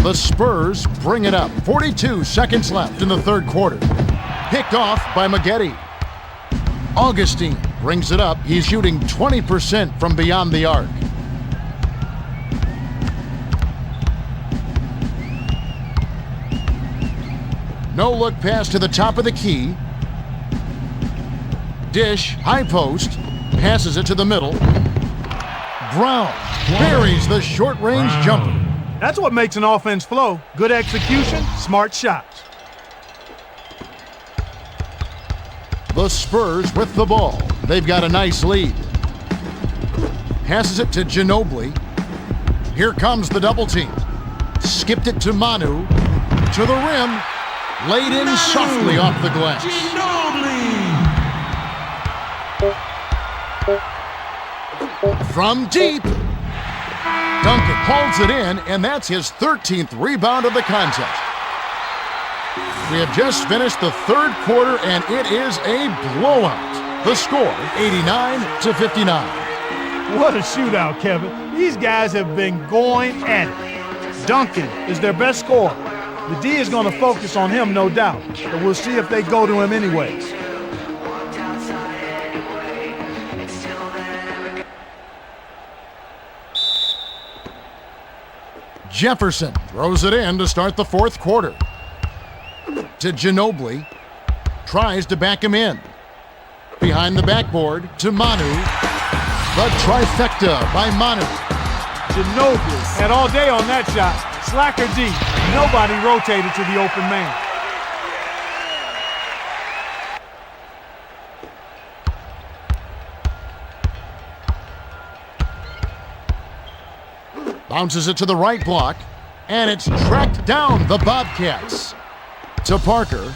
The Spurs bring it up. 42 seconds left in the third quarter. Picked off by Maggette. Augustine brings it up. He's shooting 20% from beyond the arc. No-look pass to the top of the key. Dish, high post, passes it to the middle. Brown buries the short-range jumper. That's what makes an offense flow. Good execution, smart shots. The Spurs with the ball. They've got a nice lead. Passes it to Ginobili. Here comes the double team. Skipped it to Manu. To the rim. Laid in softly off the glass. From deep. Duncan holds it in, and that's his 13th rebound of the contest. We have just finished the third quarter, and it is a blowout. The score, 89-59. What a shootout, Kevin. These guys have been going at it. Duncan is their best scorer. The D is going to focus on him, no doubt, but we'll see if they go to him anyways. Jefferson throws it in to start the fourth quarter. To Ginobili. Tries to back him in. Behind the backboard to Manu. The trifecta by Manu. Ginobili had all day on that shot. Slacker D. Nobody rotated to the open man. Bounces it to the right block, and it's tracked down the Bobcats. To Parker.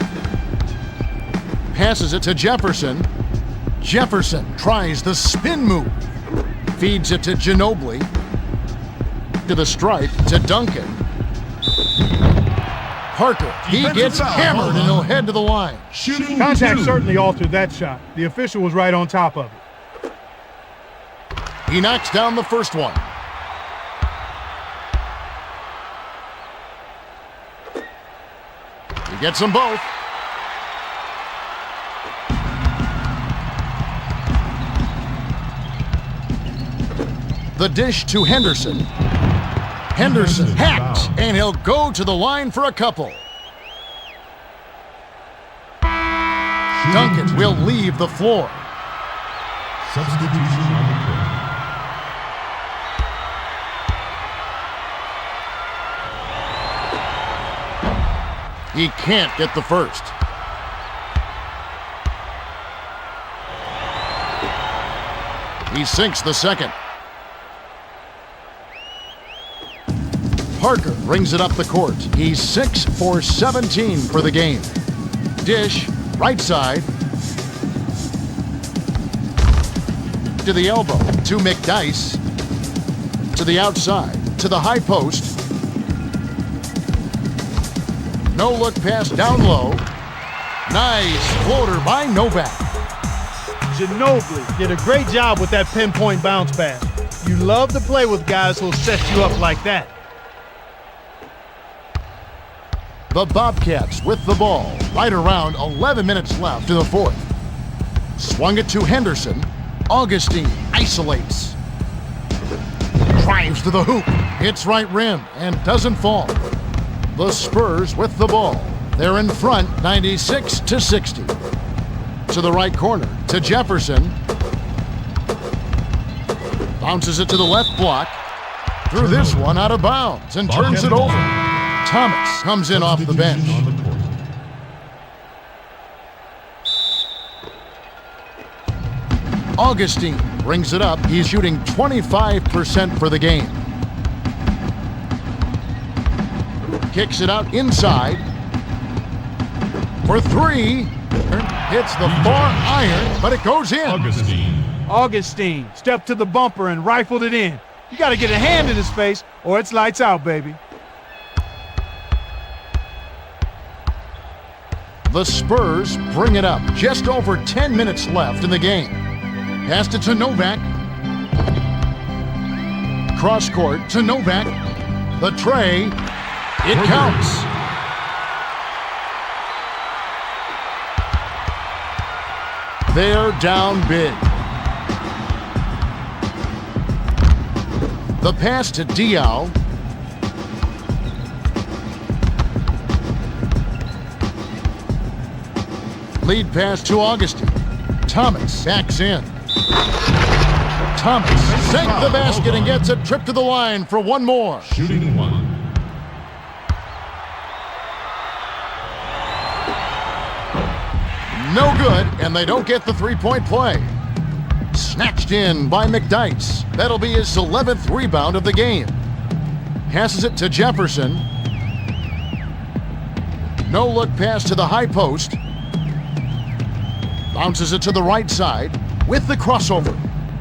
Passes it to Jefferson. Jefferson tries the spin move. Feeds it to Ginobili. To the stripe to Duncan. Parker, he gets hammered and he'll head to the line. Contact certainly altered that shot. The official was right on top of it. He knocks down the first one. He gets them both. The dish to Henderson. Henderson hacked, and he'll go to the line for a couple. Duncan will leave the floor. Substitution on the court. He can't get the first. He sinks the second. Parker brings it up the court. He's 6 for 17 for the game. Dish, right side. To the elbow, to McDyess. To the outside, to the high post. No look pass down low. Nice floater by Novak. Ginobili did a great job with that pinpoint bounce pass. You love to play with guys who'll set you up like that. The Bobcats with the ball. Right around 11 minutes left in the fourth. Swung it to Henderson. Augustine isolates. Drives to the hoop. Hits right rim and doesn't fall. The Spurs with the ball. They're in front 96-60. To the right corner, to Jefferson. Bounces it to the left block. Threw this one out of bounds and turns it over. Thomas comes in off the bench. Augustine brings it up. He's shooting 25% for the game. Kicks it out inside. For three. Hits the far iron, but it goes in. Augustine stepped to the bumper and rifled it in. You got to get a hand in his face or it's lights out, baby. The Spurs bring it up. Just over 10 minutes left in the game. Passed it to Novak. Cross court to Novak. The tray. It counts. They're down big. The pass to Diaw. Lead pass to Augustine. Thomas backs in. Thomas sank the basket and gets a trip to the line for one more. Shooting one. No good, and they don't get the three-point play. Snatched in by McDyess. That'll be his 11th rebound of the game. Passes it to Jefferson. No look pass to the high post. Bounces it to the right side with the crossover.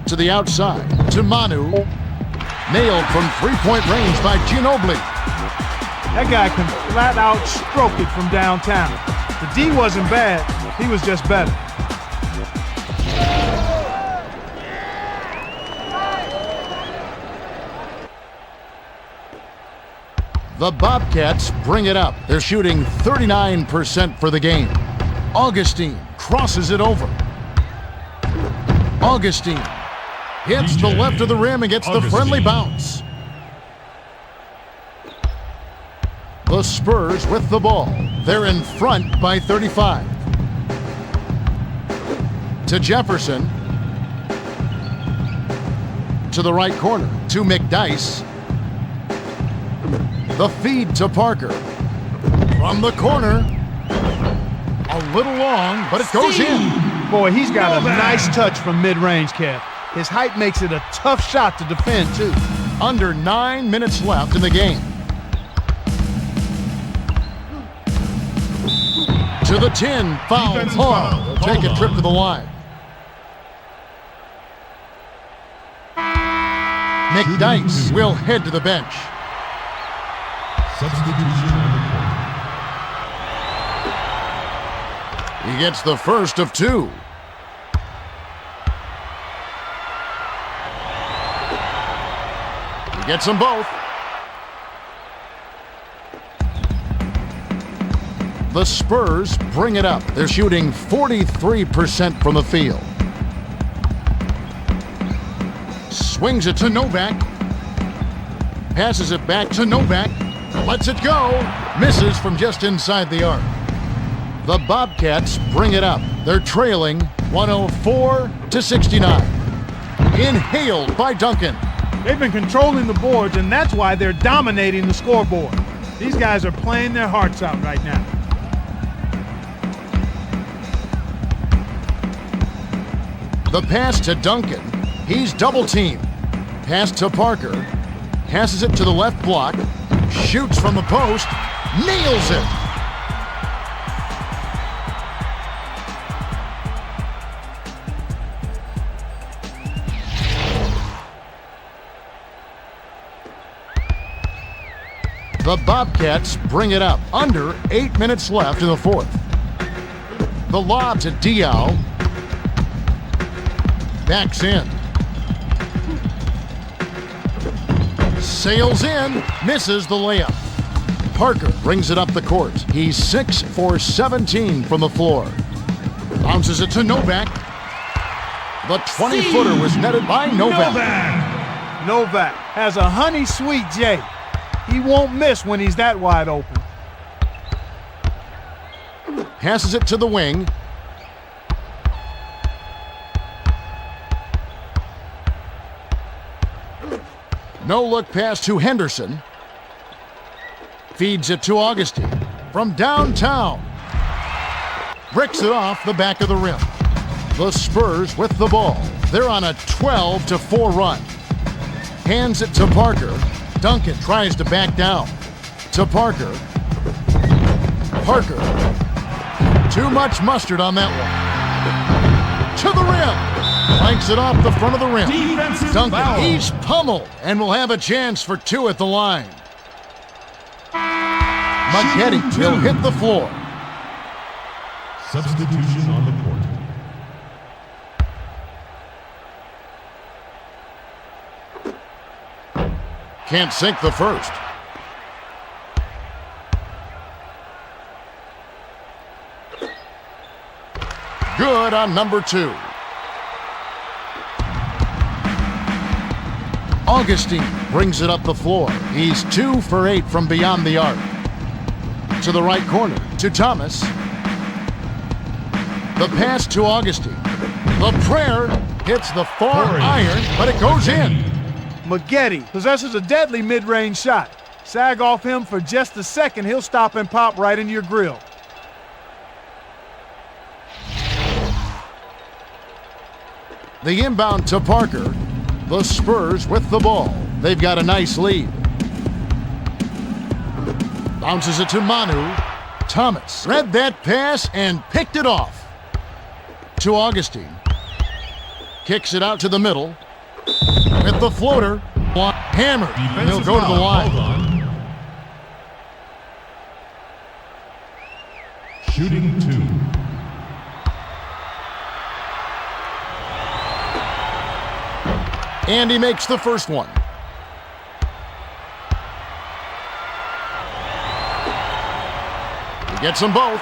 To the outside, to Manu. Nailed from three-point range by Ginobili. That guy can flat out stroke it from downtown. The D wasn't bad, he was just better. The Bobcats bring it up. They're shooting 39% for the game. Augustine crosses it over. Augustine hits the left of the rim and gets the friendly bounce. The Spurs with the ball. They're in front by 35. To Jefferson. To the right corner. To McDyess. The feed to Parker. From the corner. A little long, but it goes in. Boy, he's got a nice touch from mid-range, Kev. His height makes it a tough shot to defend, too. Under 9 minutes left in the game. To the 10, foul. Defensive Paul foul. will take a trip to the line. McDyess will head to the bench. Substitution on the court. He gets the first of two. He gets them both. The Spurs bring it up. They're shooting 43% from the field. Swings it to Novak. Passes it back to Novak. Lets it go. Misses from just inside the arc. The Bobcats bring it up. They're trailing 104-69. Inhaled by Duncan. They've been controlling the boards, and that's why they're dominating the scoreboard. These guys are playing their hearts out right now. The pass to Duncan. He's double-teamed. Pass to Parker. Passes it to the left block. Shoots from the post. Nails it. The Bobcats bring it up. Under 8 minutes left in the fourth. The lob to Diaw. Backs in. Sails in. Misses the layup. Parker brings it up the court. He's 6 for 17 from the floor. Bounces it to Novak. The 20-footer was netted by Novak. Novak has a honey sweet J. He won't miss when he's that wide open. Passes it to the wing. No look pass to Henderson. Feeds it to Augustine. From downtown. Bricks it off the back of the rim. The Spurs with the ball. They're on a 12-4 run. Hands it to Parker. Duncan tries to back down. To Parker. Parker. Too much mustard on that one. To the rim. Flanks it off the front of the rim. Defensive Duncan, foul. he's pummeled and will have a chance for two at the line. Maggette will hit the floor. Substitution on the court. Can't sink the first. Good on number 2. Augustine brings it up the floor. He's 2 for 8 from beyond the arc. To the right corner, to Thomas. The pass to Augustine. The prayer hits the far iron, but it goes in. Maggette possesses a deadly mid-range shot. Sag off him for just a second, he'll stop and pop right in your grill. The inbound to Parker. The Spurs with the ball. They've got a nice lead. Bounces it to Manu. Thomas read that pass and picked it off. To Augustine. Kicks it out to the middle. With the floater. Hammered. And he'll go to the line. Shooting 2. And he makes the first one. He gets them both.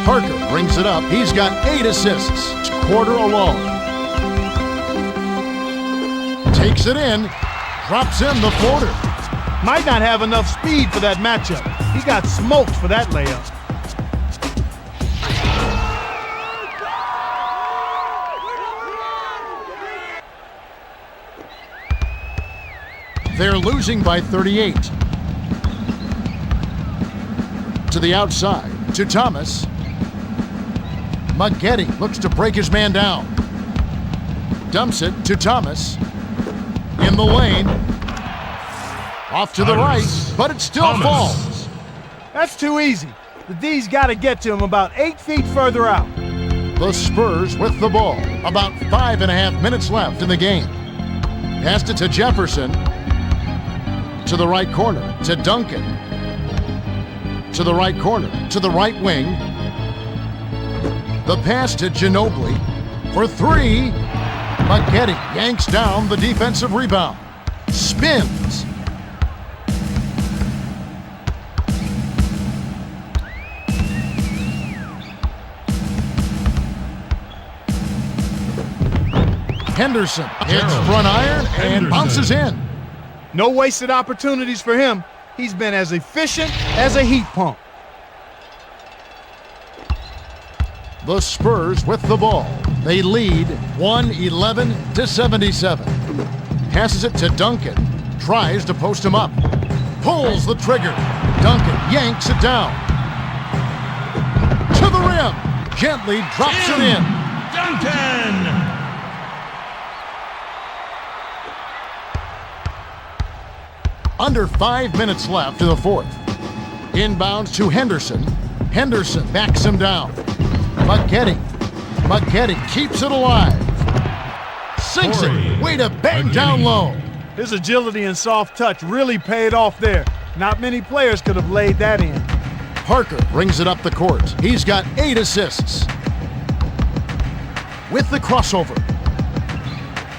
Parker brings it up. He's got 8 assists. It's quarter alone. Takes it in. Drops in the floater. Might not have enough speed for that matchup. He got smoked for that layup. They're losing by 38. To the outside, to Thomas. Maggette looks to break his man down. Dumps it to Thomas. In the lane. Off to the right, but it still falls. That's too easy. The D's got to get to him about 8 feet further out. The Spurs with the ball. About 5.5 minutes left in the game. Passed it to Jefferson. To the right corner, to Duncan. To the right corner, to the right wing. The pass to Ginobili for 3. Maggette yanks down the defensive rebound. Spins. Henderson hits front iron and bounces in. No wasted opportunities for him. He's been as efficient as a heat pump. The Spurs with the ball. They lead 111-77. Passes it to Duncan. Tries to post him up. Pulls the trigger. Duncan yanks it down. To the rim. Gently drops it in. Duncan! Under 5 minutes left in the fourth. Inbounds to Henderson. Henderson backs him down. Maggette keeps it alive. Sinks it. Way to bang down low. His agility and soft touch really paid off there. Not many players could have laid that in. Parker brings it up the court. He's got 8 assists. With the crossover.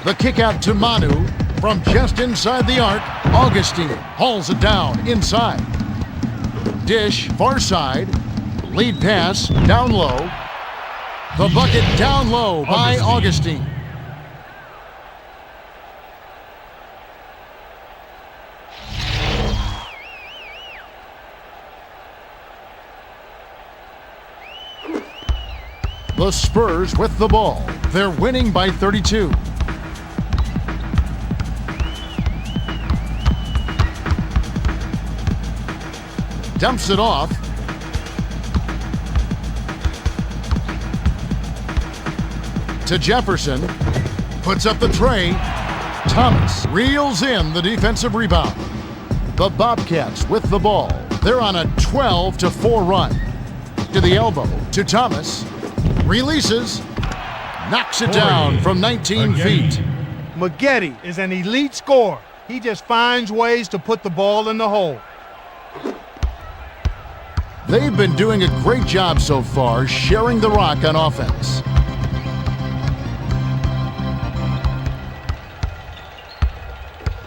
The kick out to Manu. From just inside the arc, Augustine hauls it down inside. Dish, far side. Lead pass, down low. The bucket down low by Augustine. The Spurs with the ball. They're winning by 32. Dumps it off. To Jefferson. Puts up the tray. Thomas reels in the defensive rebound. The Bobcats with the ball. They're on a 12-4 run. To the elbow. To Thomas. Releases. Knocks it down from 19 feet. Maggette is an elite scorer. He just finds ways to put the ball in the hole. They've been doing a great job so far sharing the rock on offense.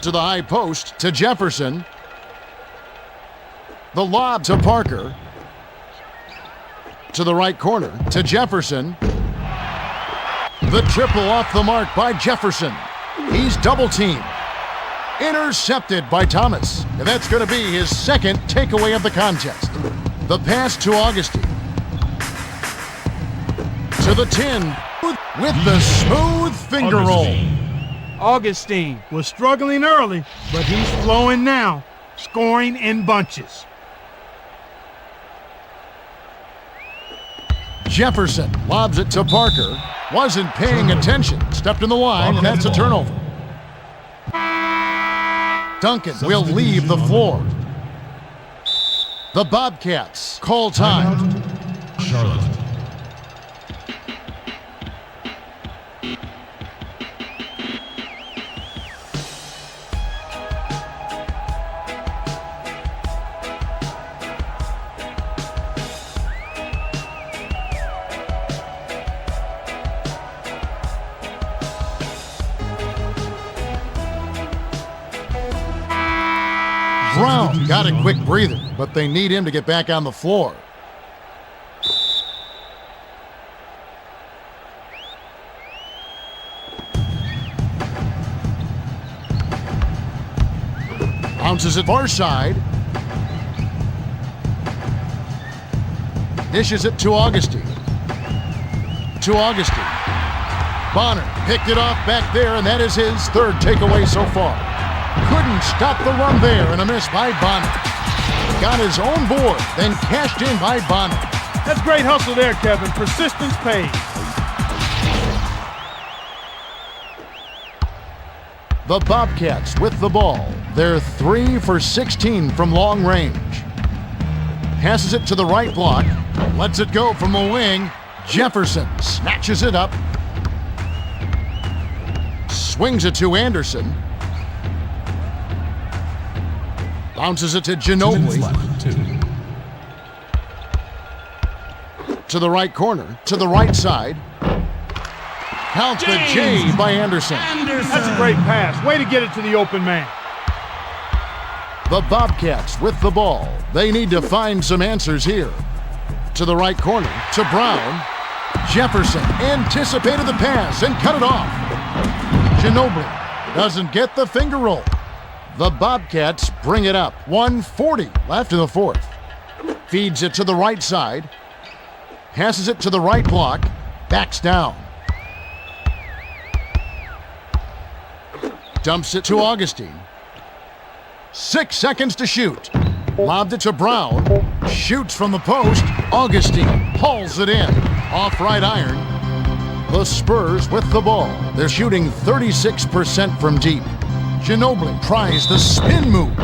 To the high post, to Jefferson. The lob to Parker. To the right corner, to Jefferson. The triple off the mark by Jefferson. He's double-teamed. Intercepted by Thomas. And that's going to be his second takeaway of the contest. The pass to Augustine. to the 10 with the smooth finger roll. Augustine was struggling early, but he's flowing now, scoring in bunches. Jefferson lobs it to Parker. Wasn't paying attention. Stepped in the line, and that's a turnover. Duncan will leave the floor. The Bobcats call time. Charlotte. Brown got a quick breather, but they need him to get back on the floor. Bounces it far side. Dishes it to Augustine. Bonner picked it off back there, and that is his third takeaway so far. Couldn't stop the run there, and a miss by Bonner. Got his own board, then cashed in by Bonner. That's great hustle there, Kevin. Persistence pays. The Bobcats with the ball. They're 3 for 16 from long range. Passes it to the right block. Lets it go from the wing. Jefferson snatches it up. Swings it to Anderson. Bounces it to Ginobili. To the right corner, to the right side. Counts the J by Anderson. That's a great pass. Way to get it to the open man. The Bobcats with the ball. They need to find some answers here. To the right corner, to Brown. Jefferson anticipated the pass and cut it off. Ginobili doesn't get the finger roll. The Bobcats bring it up. 1:40 left in the fourth. Feeds it to the right side. Passes it to the right block. Backs down. Dumps it to Augustine. 6 seconds to shoot. Lobbed it to Brown. Shoots from the post. Augustine hauls it in. Off right iron. The Spurs with the ball. They're shooting 36% from deep. Ginobili tries the spin move.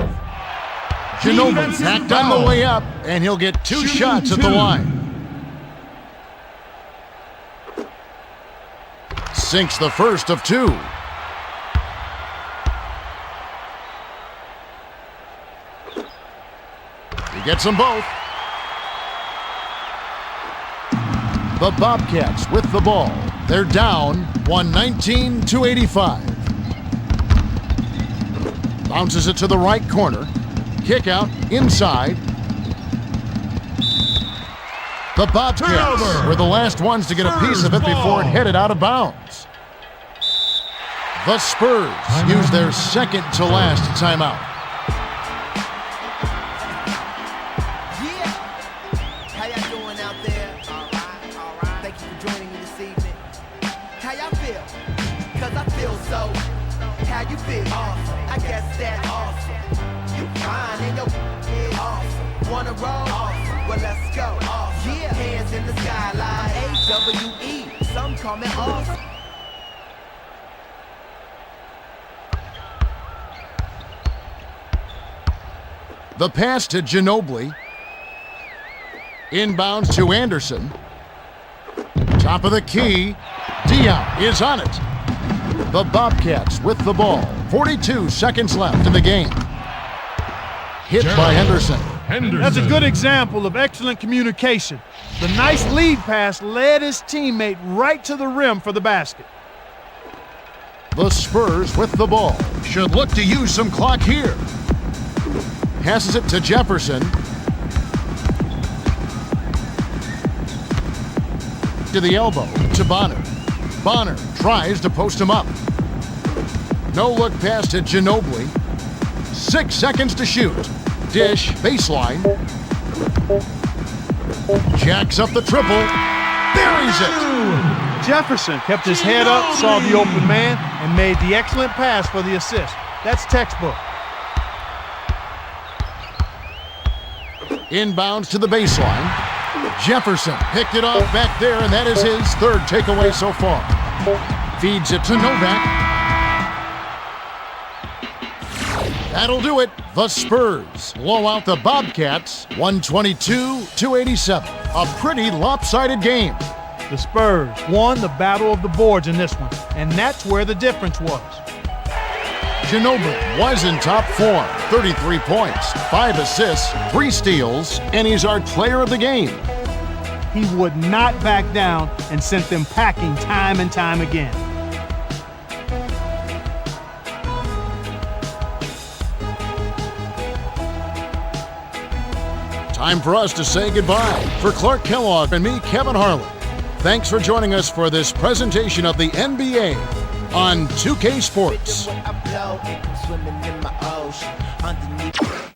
Ginobili backed on the way up, and he'll get two shots at the line. Sinks the first of two. He gets them both. The Bobcats with the ball. They're down 119-85. Bounces it to the right corner. Kick out inside. The Bobcats were the last ones to get a piece of it before it headed out of bounds. The Spurs use their second to last timeout. How y'all doing out there? All right. Thank you for joining me this evening. How y'all feel? 'Cause I feel so. How you feel? Awesome. I guess that's awesome. You fine and your is awesome. Wanna roll? Awesome. Well, let's go. Awesome. Yeah. Hands in the sky like AWE. Some call me awesome. The pass to Ginobili. Inbounds to Anderson. Top of the key. Dion is on it. The Bobcats with the ball. 42 seconds left in the game. Hit by Henderson. That's a good example of excellent communication. The nice lead pass led his teammate right to the rim for the basket. The Spurs with the ball. Should look to use some clock here. Passes it to Jefferson. To the elbow, to Bonner. Bonner tries to post him up. No look pass to Ginobili. 6 seconds to shoot. Dish, baseline. Jacks up the triple. buries it. Jefferson kept his head up, saw the open man, and made the excellent pass for the assist. That's textbook. Inbounds to the baseline. Jefferson picked it off back there, and that is his third takeaway so far. Feeds it to Novak. That'll do it. The Spurs blow out the Bobcats 122-87. A pretty lopsided game. The Spurs won the battle of the boards in this one, and that's where the difference was. Ginobili was in top form, 33 points, 5 assists, 3 steals, and he's our player of the game. He would not back down and sent them packing time and time again. Time for us to say goodbye. For Clark Kellogg and me, Kevin Harlan, thanks for joining us for this presentation of the NBA on 2K Sports. Swimming in my ocean underneath.